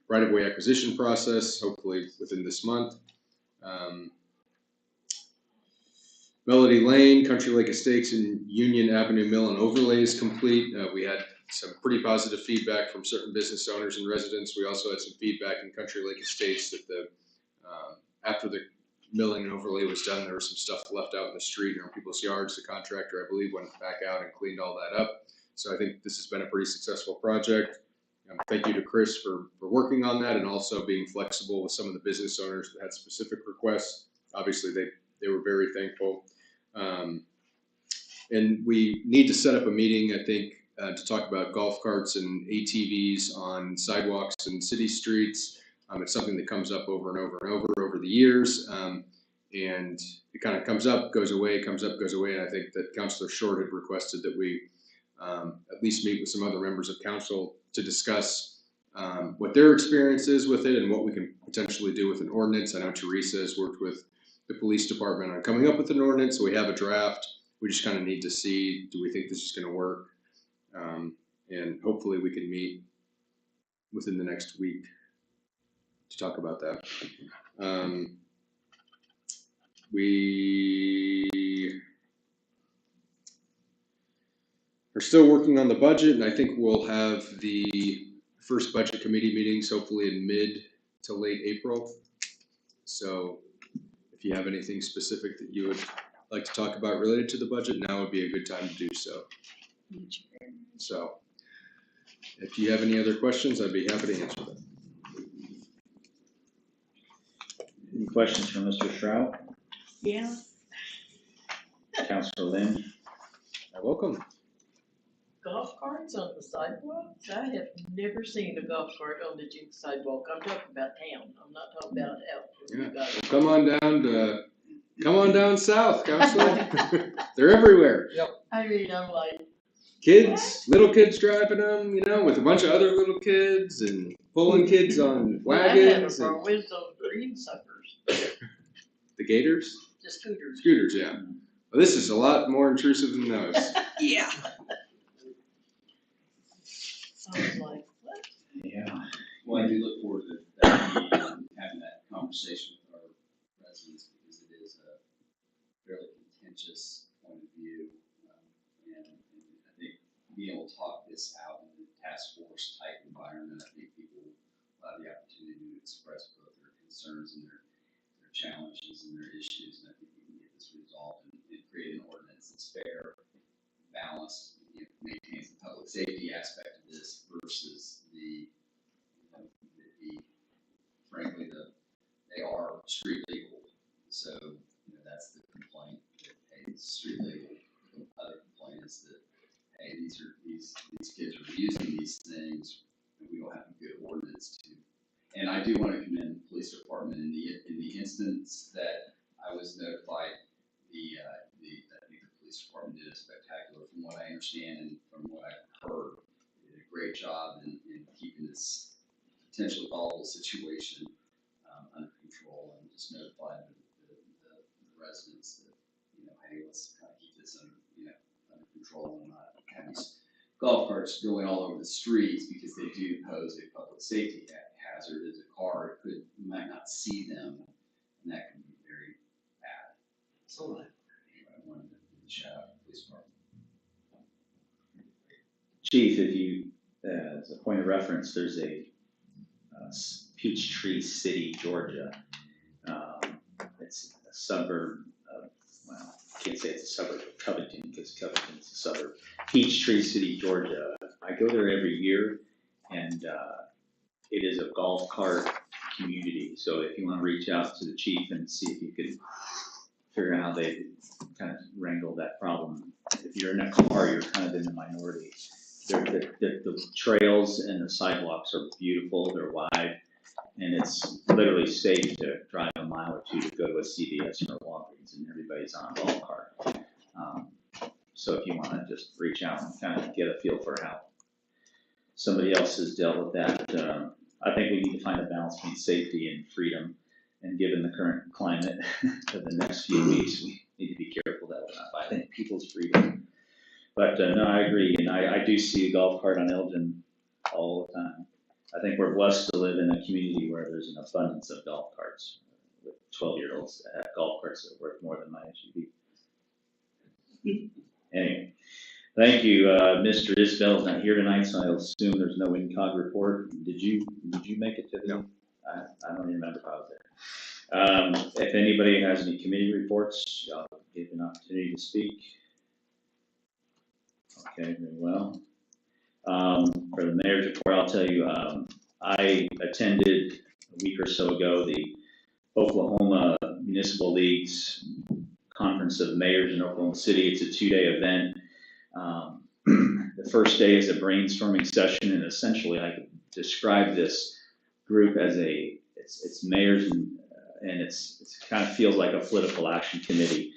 right-of-way acquisition process, hopefully within this month. Melody Lane, Country Lake Estates, and Union Avenue Mill and Overlay is complete. We had some pretty positive feedback from certain business owners and residents. We also had some feedback in Country Lake Estates that after the milling and overlay was done, there was some stuff left out in the street or in people's yards. The contractor, I believe, went back out and cleaned all that up. So I think this has been a pretty successful project. Thank you to Chris for working on that and also being flexible with some of the business owners that had specific requests. Obviously, they were very thankful. And we need to set up a meeting, I think, to talk about golf carts and ATVs on sidewalks and city streets. It's something that comes up over and over and over the years. And it kind of comes up, goes away, comes up, goes away. And I think that Councilor Short had requested that we at least meet with some other members of council to discuss what their experience is with it and what we can potentially do with an ordinance. I know Teresa has worked with the police department on coming up with an ordinance, so we have a draft. We just kind of need to see, do we think this is going to work? And hopefully we can meet within the next week to talk about that. We are still working on the budget, and I think we'll have the first budget committee meetings hopefully in mid to late April. So if you have anything specific that you would like to talk about related to the budget, now would be a good time to do so. So if you have any other questions, I'd be happy to answer them. Any questions from Mr. Stroud? Yeah. Councilor Lynn? Welcome. Golf carts on the sidewalks? I have never seen a golf cart on the Jinx sidewalk. I'm talking about town. I'm not talking about out. Yeah. Come on down south, Councilor. They're everywhere. I mean, I'm like, Kids, little kids driving them, with a bunch of other little kids and pulling kids on wagons. I had a with those green suckers, The gators? the scooters. Scooters, yeah. Well, this is a lot more intrusive than those. Yeah. I was like, what? Yeah. Well, I do look forward to that meeting and having that conversation with our residents, because it is a fairly contentious point of view. And I think being able to talk this out in the task force type environment, I think people will have the opportunity to express both their concerns and their challenges and their issues. And I think we can get this resolved and create an ordinance that's fair, balanced, maintains the public safety aspect of this versus frankly, they are street legal. So, that's the complaint that, hey, it's street legal. The other complaint is that, hey, these kids are using these things and we don't have a good ordinance to. And I do want to commend the police department in the instance that I was notified, I think the police department did a spectacular, from what I understand and from what I've heard, they did a great job in keeping this potentially volatile situation under control, and just notified the residents that, hey, let's kind of keep this under control and not have these golf carts going all over the streets, because they do pose a public safety hazard. As a car, you might not see them, and that can be very bad. So anyway, I wanted to shout out the police department. Chief, if you, as a point of reference, there's a Peachtree City, Georgia. It's a suburb of, well, I can't say it's a suburb of Covington, because Covington's a suburb. Peachtree City, Georgia. I go there every year, and it is a golf cart community. So if you want to reach out to the chief and see if you could figure out how they kind of wrangle that problem. If you're in a car, you're kind of in the minority. The trails and the sidewalks are beautiful, they're wide, and it's literally safe to drive a mile or two to go to a CVS or a Walgreens, and everybody's on a golf cart. So if you want to just reach out and kind of get a feel for how somebody else has dealt with that, I think we need to find a balance between safety and freedom, and given the current climate of the next few weeks, we need to be careful that we're not violating people's freedom. But no, I agree, and I do see a golf cart on Elgin all the time. I think we're blessed to live in a community where there's an abundance of golf carts, with 12-year-olds that have golf carts that are worth more than my SUV. Anyway, thank you. Mr. Isbell's not here tonight, so I'll assume there's no INCOG report. Did you make it to the? No. I don't even remember if I was there. If anybody has any committee reports, I'll give an opportunity to speak. Okay, very well. For the mayor's report, I'll tell you, I attended a week or so ago the Oklahoma Municipal League's Conference of Mayors in Oklahoma City. It's a 2-day event. The first day is a brainstorming session, and essentially I could describe this group as it's mayors and it's kind of feels like a political action committee.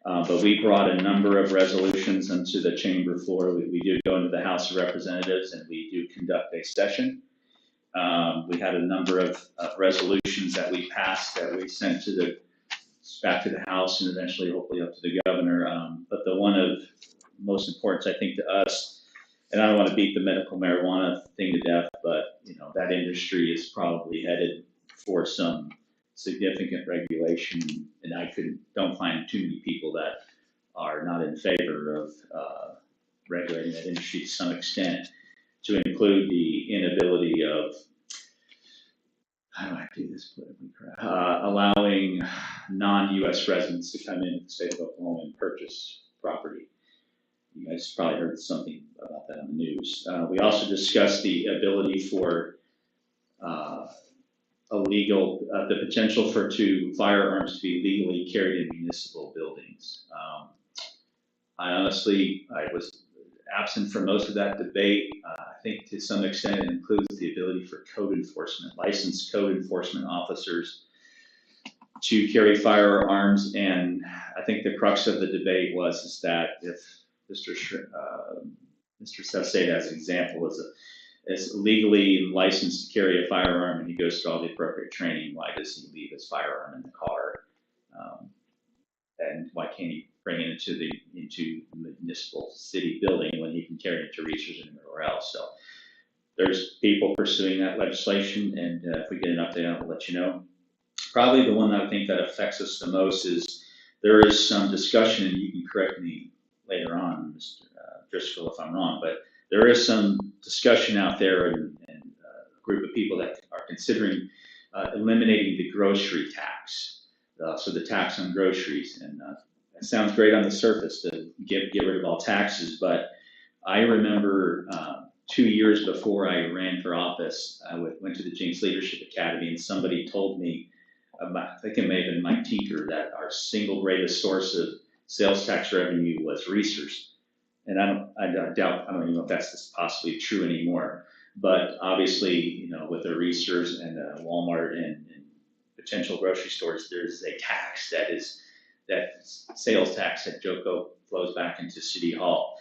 But we brought a number of resolutions onto the chamber floor. We do go into the House of Representatives, and we do conduct a session. We had a number of resolutions that we passed that we sent back to the House and eventually hopefully up to the governor. But the one of most importance, I think, to us and I don't want to beat the medical marijuana thing to death, but, you know, that industry is probably headed for some significant regulation, and I don't find too many people that are not in favor of regulating that industry to some extent, to include the inability of, how do I do this politically correct? Allowing non-U.S. residents to come into the state of Oklahoma and purchase property. You guys probably heard something about that on the news. We also discussed the ability for the potential for firearms to be legally carried in municipal buildings. I was absent from most of that debate. I think to some extent it includes the ability for licensed code enforcement officers to carry firearms. And I think the crux of the debate is that if Mr. Seth, as an example, is legally licensed to carry a firearm and he goes through all the appropriate training, why does he leave his firearm in the car? And why can't he bring it into the municipal city building when he can carry it to research and everywhere else? So there's people pursuing that legislation, and if we get an update, I'll let you know. Probably the one that I think that affects us the most is there is some discussion, and you can correct me later on, Mr. Driscoll, if I'm wrong, but there is some discussion out there and a group of people that are considering eliminating the grocery tax. So the tax on groceries, and it sounds great on the surface to get rid of all taxes, but I remember 2 years before I ran for office, I went to the Jinx Leadership Academy, and somebody told me, I think it may have been Mike Tinker, that our single greatest source of sales tax revenue was research. And I don't even know if that's possibly true anymore, but obviously, you know, with the research and Walmart and potential grocery stores, there's a tax that sales tax that JOCO flows back into City Hall.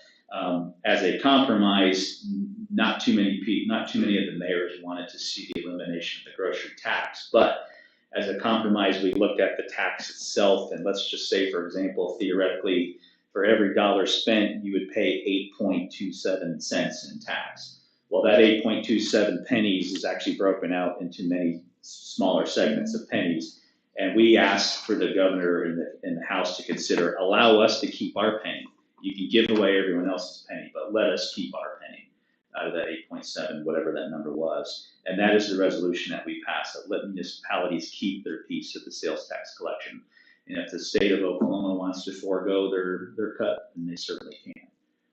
As a compromise, not too many of the mayors wanted to see the elimination of the grocery tax, but as a compromise, we looked at the tax itself, and let's just say, for example, theoretically, for every dollar spent, you would pay 8.27 cents in tax. Well, that 8.27 pennies is actually broken out into many smaller segments of pennies. And we asked for the governor and the House to consider, allow us to keep our penny. You can give away everyone else's penny, but let us keep our penny out of that 8.7, whatever that number was. And that is the resolution that we passed, that let municipalities keep their piece of the sales tax collection. And if the state of Oklahoma wants to forego their cut, then they certainly can.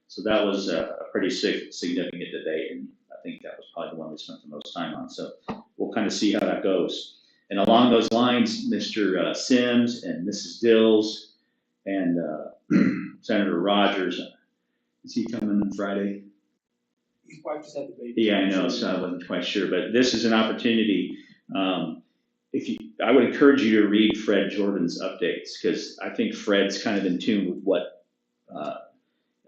So that was a pretty significant debate, and I think that was probably the one we spent the most time on. So we'll kind of see how that goes. And along those lines, Mr. Sims and Mrs. Dills and Senator Rogers, is he coming on Friday? His wife just had the baby. Yeah, I know, so I wasn't quite sure, but this is an opportunity. I would encourage you to read Fred Jordan's updates, because I think Fred's kind of in tune with what,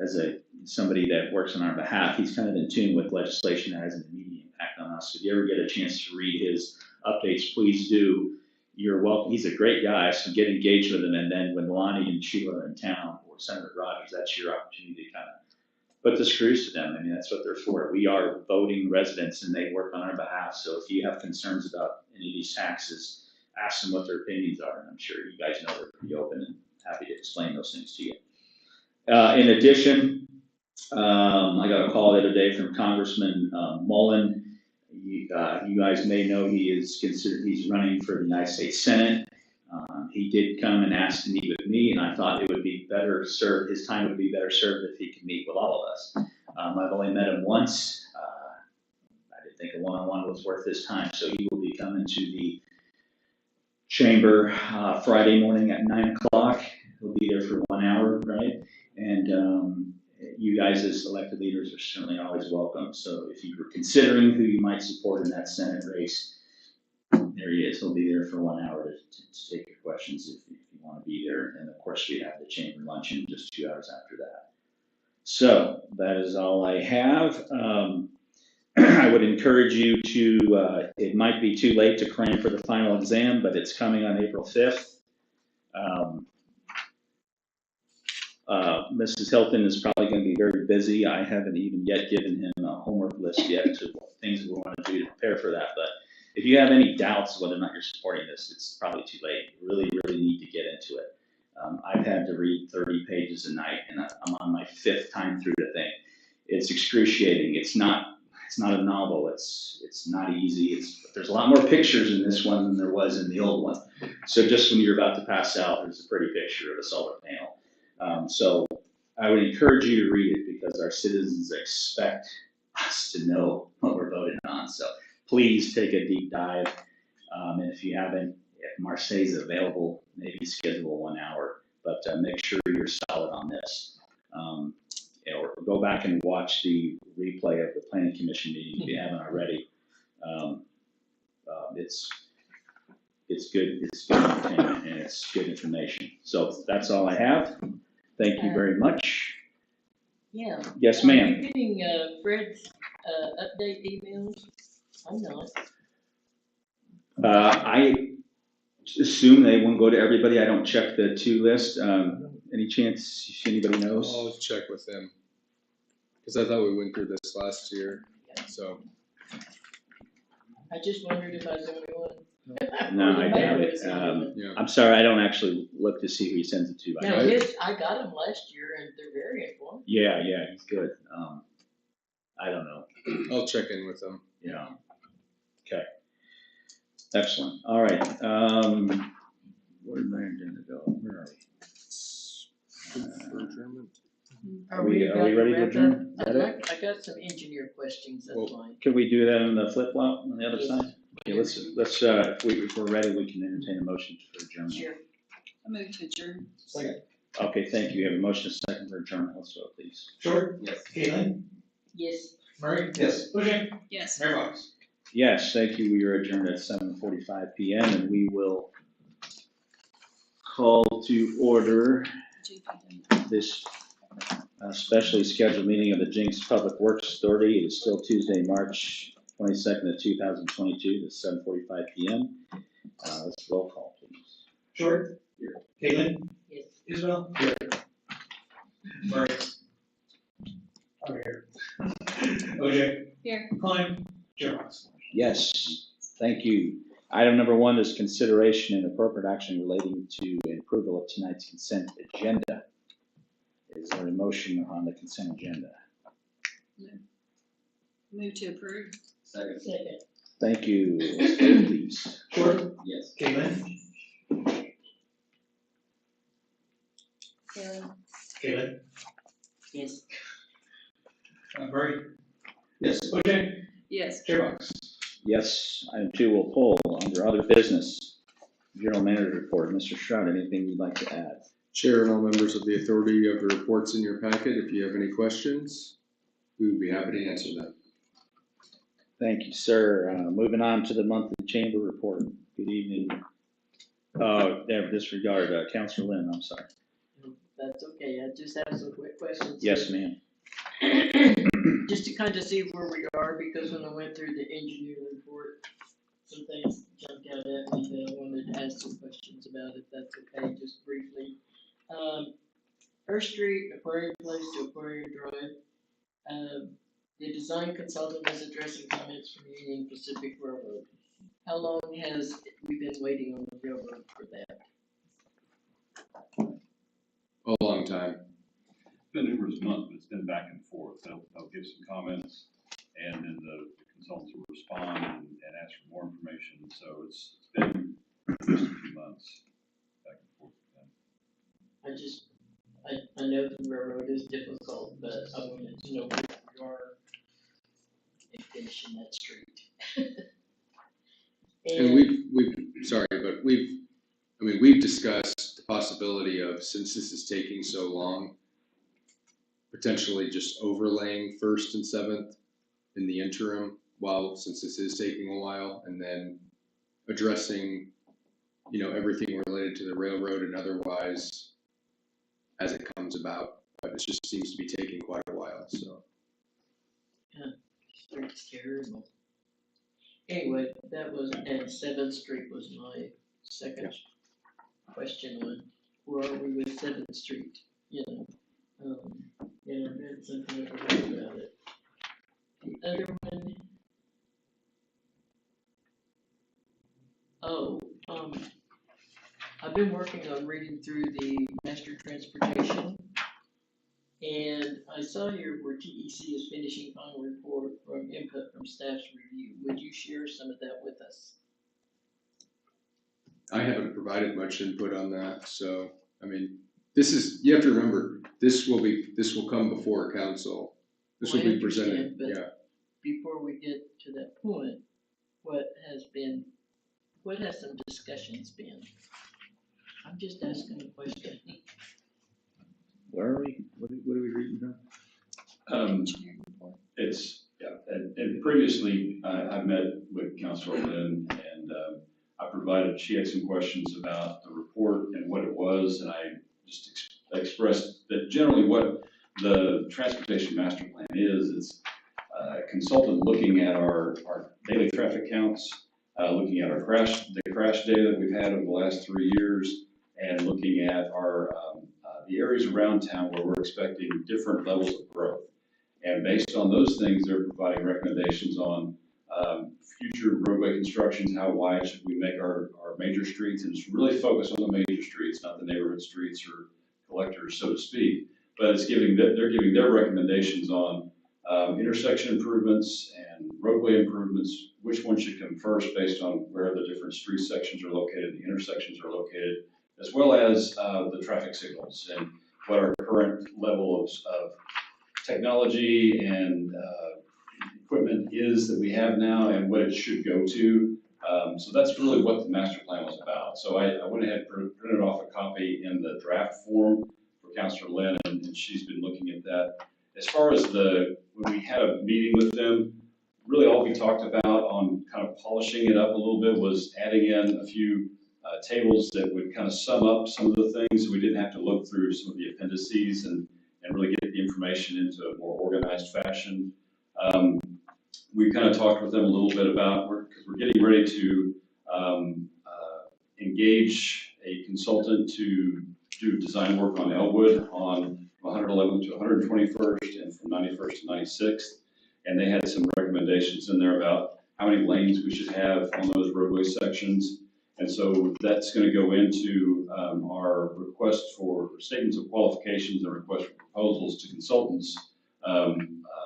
as somebody that works on our behalf, he's kind of in tune with legislation that has an immediate impact on us. So if you ever get a chance to read his updates, please do. You're welcome. He's a great guy, so get engaged with him. And then when Lonnie and Sheila are in town, or Senator Rogers, that's your opportunity to kind of put the screws to them. I mean, that's what they're for. We are voting residents, and they work on our behalf. So if you have concerns about any of these taxes, ask them what their opinions are. And I'm sure you guys know they're pretty open and happy to explain those things to you. In addition, I got a call the other day from Congressman Mullen. You guys may know he's running for the United States Senate. He did come and ask to meet with me, and I thought it would be better served, his time would be better served if he could meet with all of us. I've only met him once. I didn't think a one-on-one was worth his time, so he will be coming to the chamber Friday morning at 9 o'clock. He'll be there for 1 hour, right? And you guys as elected leaders are certainly always welcome. So if you were considering who you might support in that Senate race, there he is. He'll be there for 1 hour to take your questions if you want to be there. And of course, we have the chamber luncheon just 2 hours after that. So that is all I have. I would encourage you to, it might be too late to cram for the final exam, but it's coming on April 5th. Mrs. Hilton is probably gonna be very busy. I haven't even yet given him a homework list yet to things we wanna do to prepare for that, but if you have any doubts whether or not you're supporting this, it's probably too late. You really, really need to get into it. I've had to read 30 pages a night, and I'm on my 5th time through the thing. It's excruciating. It's not a novel. It's not easy. There's a lot more pictures in this one than there was in the old one. So just when you're about to pass out, there's a pretty picture of a solar panel. So I would encourage you to read it because our citizens expect us to know what we're voting on. So please take a deep dive. And if you haven't, if Marseille's available, maybe schedule 1 hour, but make sure you're solid on this. Or go back and watch the replay of the planning commission meeting if you haven't already. It's good entertainment and it's good information. So that's all I have. Thank you very much. Yeah. Yes, Are ma'am. you getting Fred's update emails? I'm not. I assume they won't go to everybody. I don't check the to list. Any chance anybody knows? I'll check with them, because I thought we went through this last year, so. I just wondered if I was the only one. No, I doubt it. Yeah. I'm sorry, I don't actually look to see who he sends it to. Now, I got them last year and they're very informative. Yeah, he's good. I don't know. I'll check in with them. Yeah. Okay. Excellent. All right. Where did my agenda go? Where are we? For adjournment. Are we ready to adjourn? Is that it? I got some engineer questions, that's Well, fine. Can we do that on the flip flop on the other Yes. side? Okay, let's, if we're ready, we can entertain a motion for adjournment. Sure. I move to adjourn. Okay, thank you. We have a motion, a second for adjournment. Let's vote, please. Short? Yes. Caitlin? Yes. Murray? Yes. Bojang? Yes. Mayor Fox? Yes, thank you. We are adjourned at 7:45 PM and we will call to order JPWA. this specially scheduled meeting of the Jinx Public Works Authority. It is still Tuesday, March 22nd of 2022, at 7:45 PM. Let's roll call, please. Short? Here. Caitlin? Yes. Isabel? Here. Murray? I'm here. Bojang? Here. Klein? Mayor Fox? Yes, thank you. Item number 1 is consideration and appropriate action relating to approval of tonight's consent agenda. Is there a motion on the consent agenda? Move to approve. Second. Second. Thank you. Let's vote, please. Short? Yes. Caitlin? Yeah. Caitlin? Yes. Murray? Yes. Bojang? Yes. Mayor Fox? Yes, item 2 will pull under other business. General Manager report. Mr. Stroud, anything you'd like to add? Chair and all members of the authority, you have the reports in your packet. If you have any questions, we would be happy to answer them. Thank you, sir. Moving on to the monthly chamber report. Good evening. Oh, disregard, Councilor Lynn, I'm sorry. That's okay, I just have some quick questions. Yes, ma'am. Just to kind of see where we are, because when I went through the engineer report, some things jumped out at me that I wanted to ask some questions about, if that's okay, just briefly. First Street, Aquarium Place to Aquarium Drive, the design consultant is addressing comments from Union Pacific Railroad. How long has we been waiting on the railroad for that? A long time. Been numerous months, but it's been back and forth. They'll give some comments and then the consultants will respond and ask for more information. So it's been just a few months back and forth with them. I know the railroad is difficult, but I wanted to know where we are in finishing that street. And we've discussed the possibility of, since this is taking so long, potentially just overlaying 1st and 7th in the interim since this is taking a while, and then addressing, everything related to the railroad and otherwise as it comes about. But it just seems to be taking quite a while, so. Yeah, street's terrible. Anyway, and 7th Street was my second question on where are we with 7th Street? you know, and I read something about it. The other one, I've been working on reading through the master transportation, and I saw here where TEC is finishing final report from input from staff's review. Would you share some of that with us? I haven't provided much input on that, so, I mean, you have to remember, this will come before council. This will Well, I be presented, understand, but yeah. before we get to that point, what has some discussions been? I'm just asking a question. Where are we? What are we reading from? And previously, I met with Councilor Lynn, and she had some questions about the report and what it was, and I just expressed that generally what the transportation master plan is, it's a consultant looking at our daily traffic counts, looking at the crash data that we've had over the last 3 years, and looking at the areas around town where we're expecting different levels of growth. And based on those things, they're providing recommendations on future roadway constructions, how wide should we make our major streets, and just really focus on the major streets, not the neighborhood streets or collectors, so to speak. But they're giving their recommendations on intersection improvements and roadway improvements, which one should come first based on where the different street sections are located, the intersections are located, as well as the traffic signals and what our current level of technology and equipment is that we have now and what it should go to. So that's really what the master plan was about. So I went ahead and printed off a copy in the draft form for Councilor Lynn, and she's been looking at that. As far as when we had a meeting with them, really all we talked about on kind of polishing it up a little bit was adding in a few tables that would kind of sum up some of the things, so we didn't have to look through some of the appendices and really get the information into a more organized fashion. We kind of talked with them a little bit about, because we're getting ready to engage a consultant to do design work on Elwood on 111th to 121st and from 91st to 96th. And they had some recommendations in there about how many lanes we should have on those roadway sections. And so that's going to go into our request for statements of qualifications and request for proposals to consultants.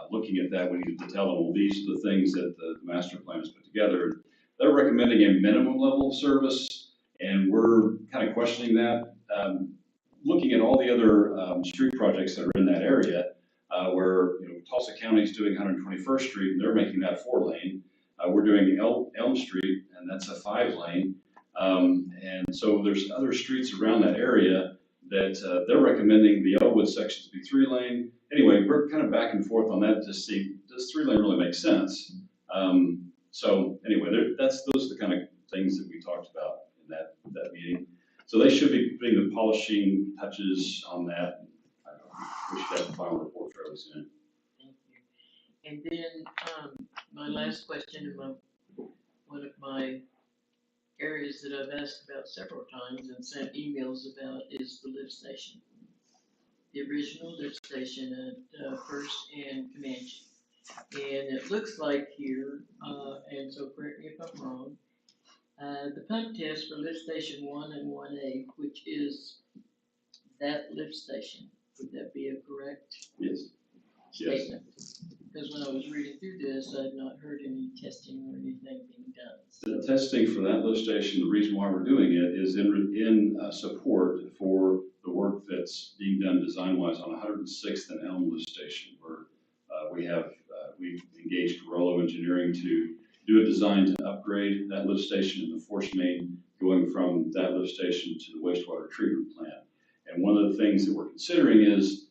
Looking at that, we need to tell them, well, these are the things that the master plan has put together. They're recommending a minimum level of service, and we're kind of questioning that. Looking at all the other street projects that are in that area, where Tulsa County is doing 121st Street, and they're making that 4-lane. We're doing Elm Street, and that's a 5-lane. And so there's other streets around that area that they're recommending the Elwood section to be 3-lane. Anyway, we're kind of back and forth on that to see, does 3-lane really make sense? So anyway, those are the kind of things that we talked about in that meeting. So they should be putting the polishing touches on that. We should have the final report fairly soon. Thank you. And then my last question, one of my areas that I've asked about several times and sent emails about is the lift station. The original lift station at First and Comanche. And it looks like here, and so correct me if I'm wrong, the pump test for lift station 1 and 1A, which is that lift station, would that be a correct statement? Because when I was reading through this, I had not heard any testing or anything being done. The testing for that lift station, the reason why we're doing it is in support for the work that's being done design-wise on 106th and Elm lift station, where we've engaged Carollo Engineering to do a design to upgrade that lift station and the force main going from that lift station to the wastewater treatment plant. And one of the things that we're considering is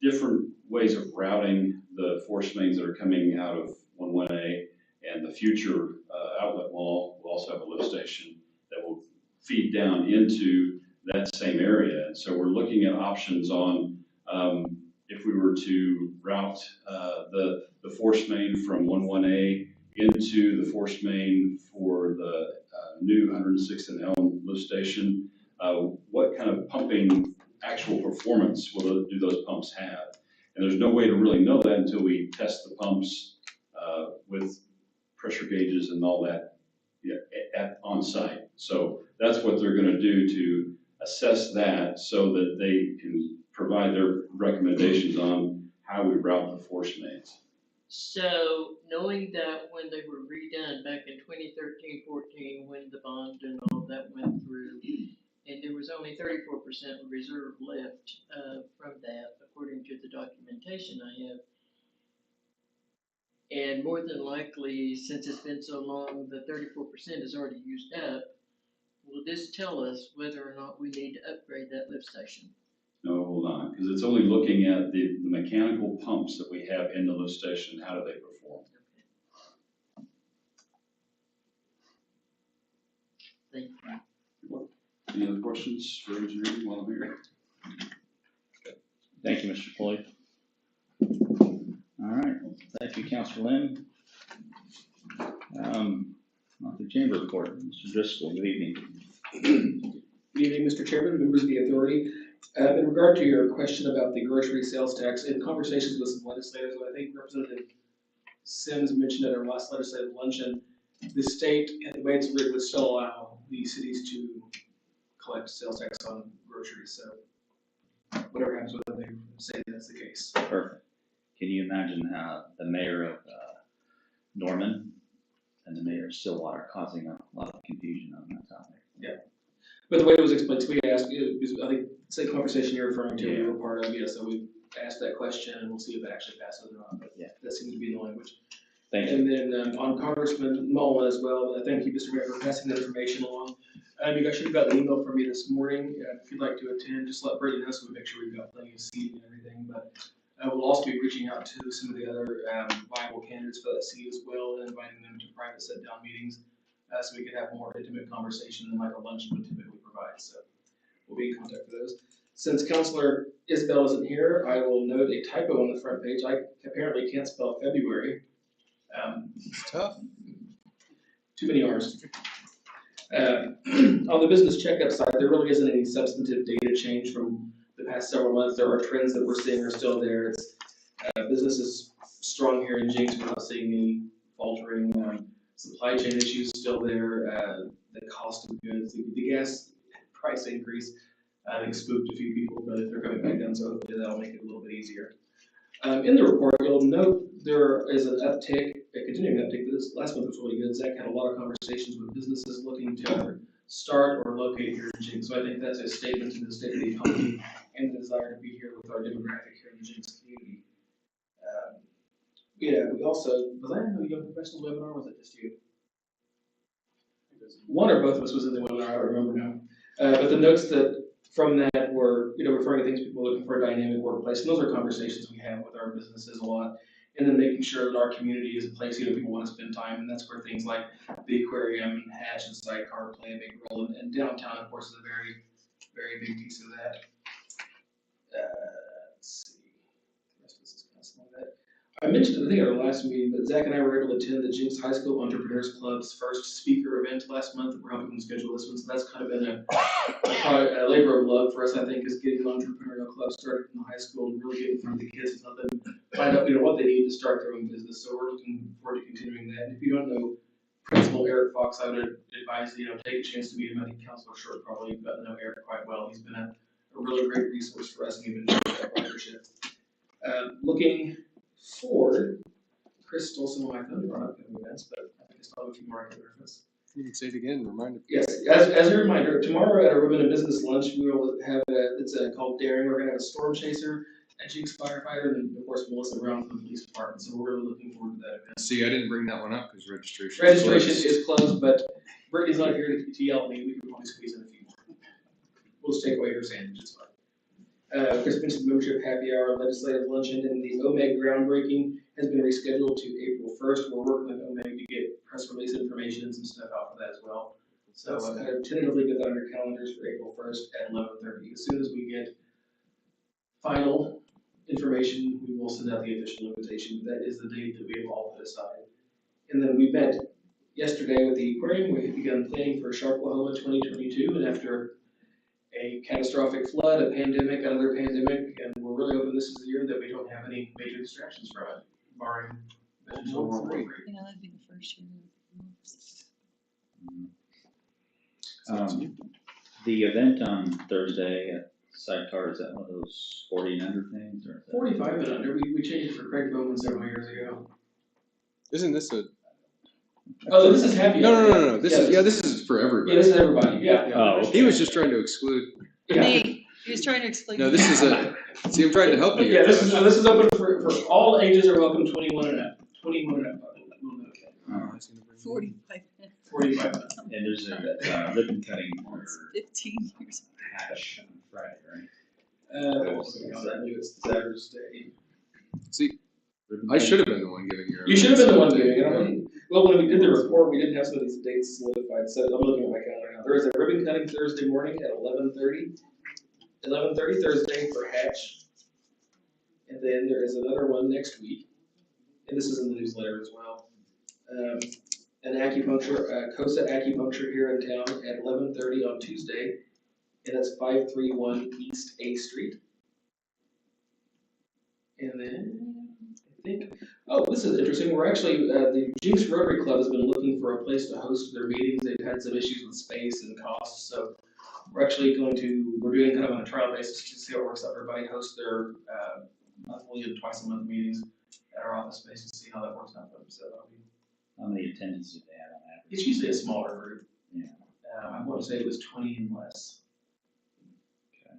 different ways of routing the force mains that are coming out of 11A, and the future outlet wall will also have a lift station that will feed down into that same area. And so we're looking at options on if we were to route the force main from 11A into the force main for the new 106th and Elm lift station, what kind of pumping actual performance do those pumps have? And there's no way to really know that until we test the pumps with pressure gauges and all that on site. So that's what they're going to do to assess that so that they can provide their recommendations on how we route the force mains. So knowing that when they were redone back in 2013-14, when the bond and all that went through, and there was only 34% reserve left from that, according to the documentation I have. And more than likely, since it's been so long, the 34% is already used up. Will this tell us whether or not we need to upgrade that lift station? No, hold on, because it's only looking at the mechanical pumps that we have in the lift station. How do they perform? Thank you. Any other questions for engineering while I'm here? Thank you, Mr. Floyd. All right, thank you, Councilor Lynn. On the chamber report, Mr. Driscoll, good evening. Good evening, Mr. Chairman, members of the authority. In regard to your question about the grocery sales tax, in conversations with some legislators, I think Representative Sims mentioned at our last legislative luncheon, the state and the way it's written would still allow the cities to collect sales tax on groceries. So whatever happens with them, they say that's the case. Perfect. Can you imagine the mayor of Norman and the mayor of Stillwater causing a lot of confusion on that topic? Yeah. But the way it was explained to me, I asked, I think the same conversation you're referring to, we were part of, yeah, so we asked that question and we'll see if it actually passes or not, but yeah, that seems to be the language. Thank you. And then on Congressman Mullen as well, thank you, Mr. Mayor, for passing that information along. You guys should have got an email from me this morning. If you'd like to attend, just let Brady know so we make sure we've got plenty of seating and everything. But we'll also be reaching out to some of the other viable candidates for that seat as well and inviting them to private sit-down meetings so we can have more intimate conversation than like a luncheon would typically provide. So we'll be in contact for those. Since Councilor Isbell isn't here, I will note a typo on the front page. I apparently can't spell February. It's tough. Too many R's. On the business checkup side, there really isn't any substantive data change from the past several months. There are trends that we're seeing are still there. It's business is strong here in Jinx. We're not seeing any faltering. Supply chain issues still there. The cost of goods, the gas price increase, I think spooked a few people, but if they're coming back down, so hopefully that'll make it a little bit easier. In the report, you'll note there is an uptick, a continuing uptick. This last month was really good. Zach had a lot of conversations with businesses looking to either start or locate here in Jinx. So I think that's a statement to the state of the economy and the desire to be here with our demographic here in the Jinx community. Yeah, we also, was I in the Young Professionals webinar, or was it just you? One or both of us was in the webinar, I don't remember now. But the notes that from that were, referring to things people are looking for a dynamic workplace. And those are conversations we have with our businesses a lot. And then making sure that our community is a place, people want to spend time. And that's where things like the aquarium, Hatch, and Sidecar play a big role. And downtown, of course, is a very, very big piece of that. Let's see. The rest of this is kind of some of that. I mentioned, I think at our last meeting, but Zach and I were able to attend the Jinx High School Entrepreneurs Club's first speaker event last month. We're helping them schedule this one, so that's kind of been a labor of love for us, I think, is getting an entrepreneurial club started in the high school and really get in front of the kids and let them find out, what they need to start their own business. So we're looking forward to continuing that. And if you don't know Principal Eric Fox, I would advise, take a chance to meet him. I think Councilor Short probably got to know Eric quite well. He's been a really great resource for us, and we've enjoyed that partnership. Looking forward, Chris stole some of my thunder on upcoming events, but I think I still have a few more I can reference. You can say it again, remind me. Yes, as a reminder, tomorrow at our Women in Business lunch, we will have it's called Daring. We're going to have a storm chaser, a Jinx firefighter, and of course Melissa Brown from the police department. So we're really looking forward to that event. See, I didn't bring that one up because registration is closed, but Brittany's not here to yell at me. We can probably squeeze in a few more. We'll just take away her sandwich, it's fine. Chris mentioned membership happy hour, legislative luncheon, and the OMEG groundbreaking has been rescheduled to April 1st. We're working with OMEG to get press release information and some stuff out for that as well. So kind of tentatively get that on your calendars for April 1st at 11:30. As soon as we get final information, we will send out the official invitation. That is the date that we have all put aside. And then we met yesterday with the aquarium. We began planning for Shark Wahoma 2022, and after a catastrophic flood, a pandemic, another pandemic, and we're really hoping this is the year that we don't have any major distractions from it, barring potential World War III. Yeah, that'd be the first year. The event on Thursday at Sidecar, is that one of those 40 and under things, or? is that- 45 and under, we changed it for Craig Bowman several years ago. Isn't this a, Oh, this is happy. no, this is, yeah, this is for Yeah, everybody. this is everybody, yeah. Oh, He was just trying to exclude, Yeah. Me, he was trying to explain. no, this is see, I'm trying to help you. Yeah, this is, Josh. this is open for all ages are welcome, 21 and up, 21 and up. Oh, 45 minutes. 45. and there's a ribbon cutting for 15 years. Hatch on Friday, right? I knew it's Thursday. See, Ribbon I cutting. should have been the one giving you. You should have been the one doing it. Well, when we did the report, we didn't have some of these dates solidified, so I'm looking at my calendar now. There is a ribbon cutting Thursday morning at 11:30. 11:30 Thursday for Hatch. And then there is another one next week, and this is in the newsletter as well. An acupuncture, COSA acupuncture here in town at 11:30 on Tuesday, and that's 531 East A Street. And then, I think, oh, this is interesting, we're actually, the Jinx Rotary Club has been looking for a place to host their meetings, they've had some issues with space and costs, so we're actually we're doing kind of on a trial basis to see how it works out, everybody hosts their, monthly and twice a month meetings at our office space and see how that works out for them, so that'll be. How many attendance did they have on average? It's usually a smaller group. Yeah. I want to say it was 20 and less. Okay.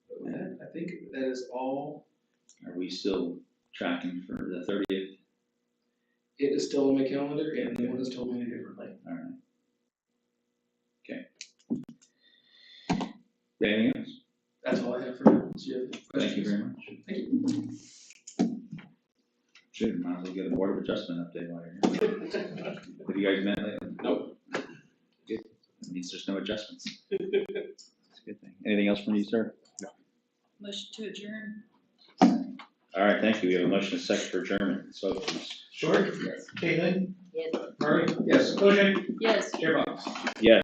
But with that, I think that is all. Are we still tracking for the 30th? It is still on my calendar, and no one has told me any differently. All right. Okay. Anything else? That's all I have for now. So you have Thank questions? you very much. Thank you. Shoot, might as well get a board of adjustment update while you're here. Have you guys met lately? Nope. Good. That means there's no adjustments. It's a good thing. Anything else from you, sir? No. Motion to adjourn. All right, thank you. We have a motion and a second for adjournment. So, please. Short, Caitlin, Yes. Murray, Yes. Bojang, Yes. Chair Box. Yes.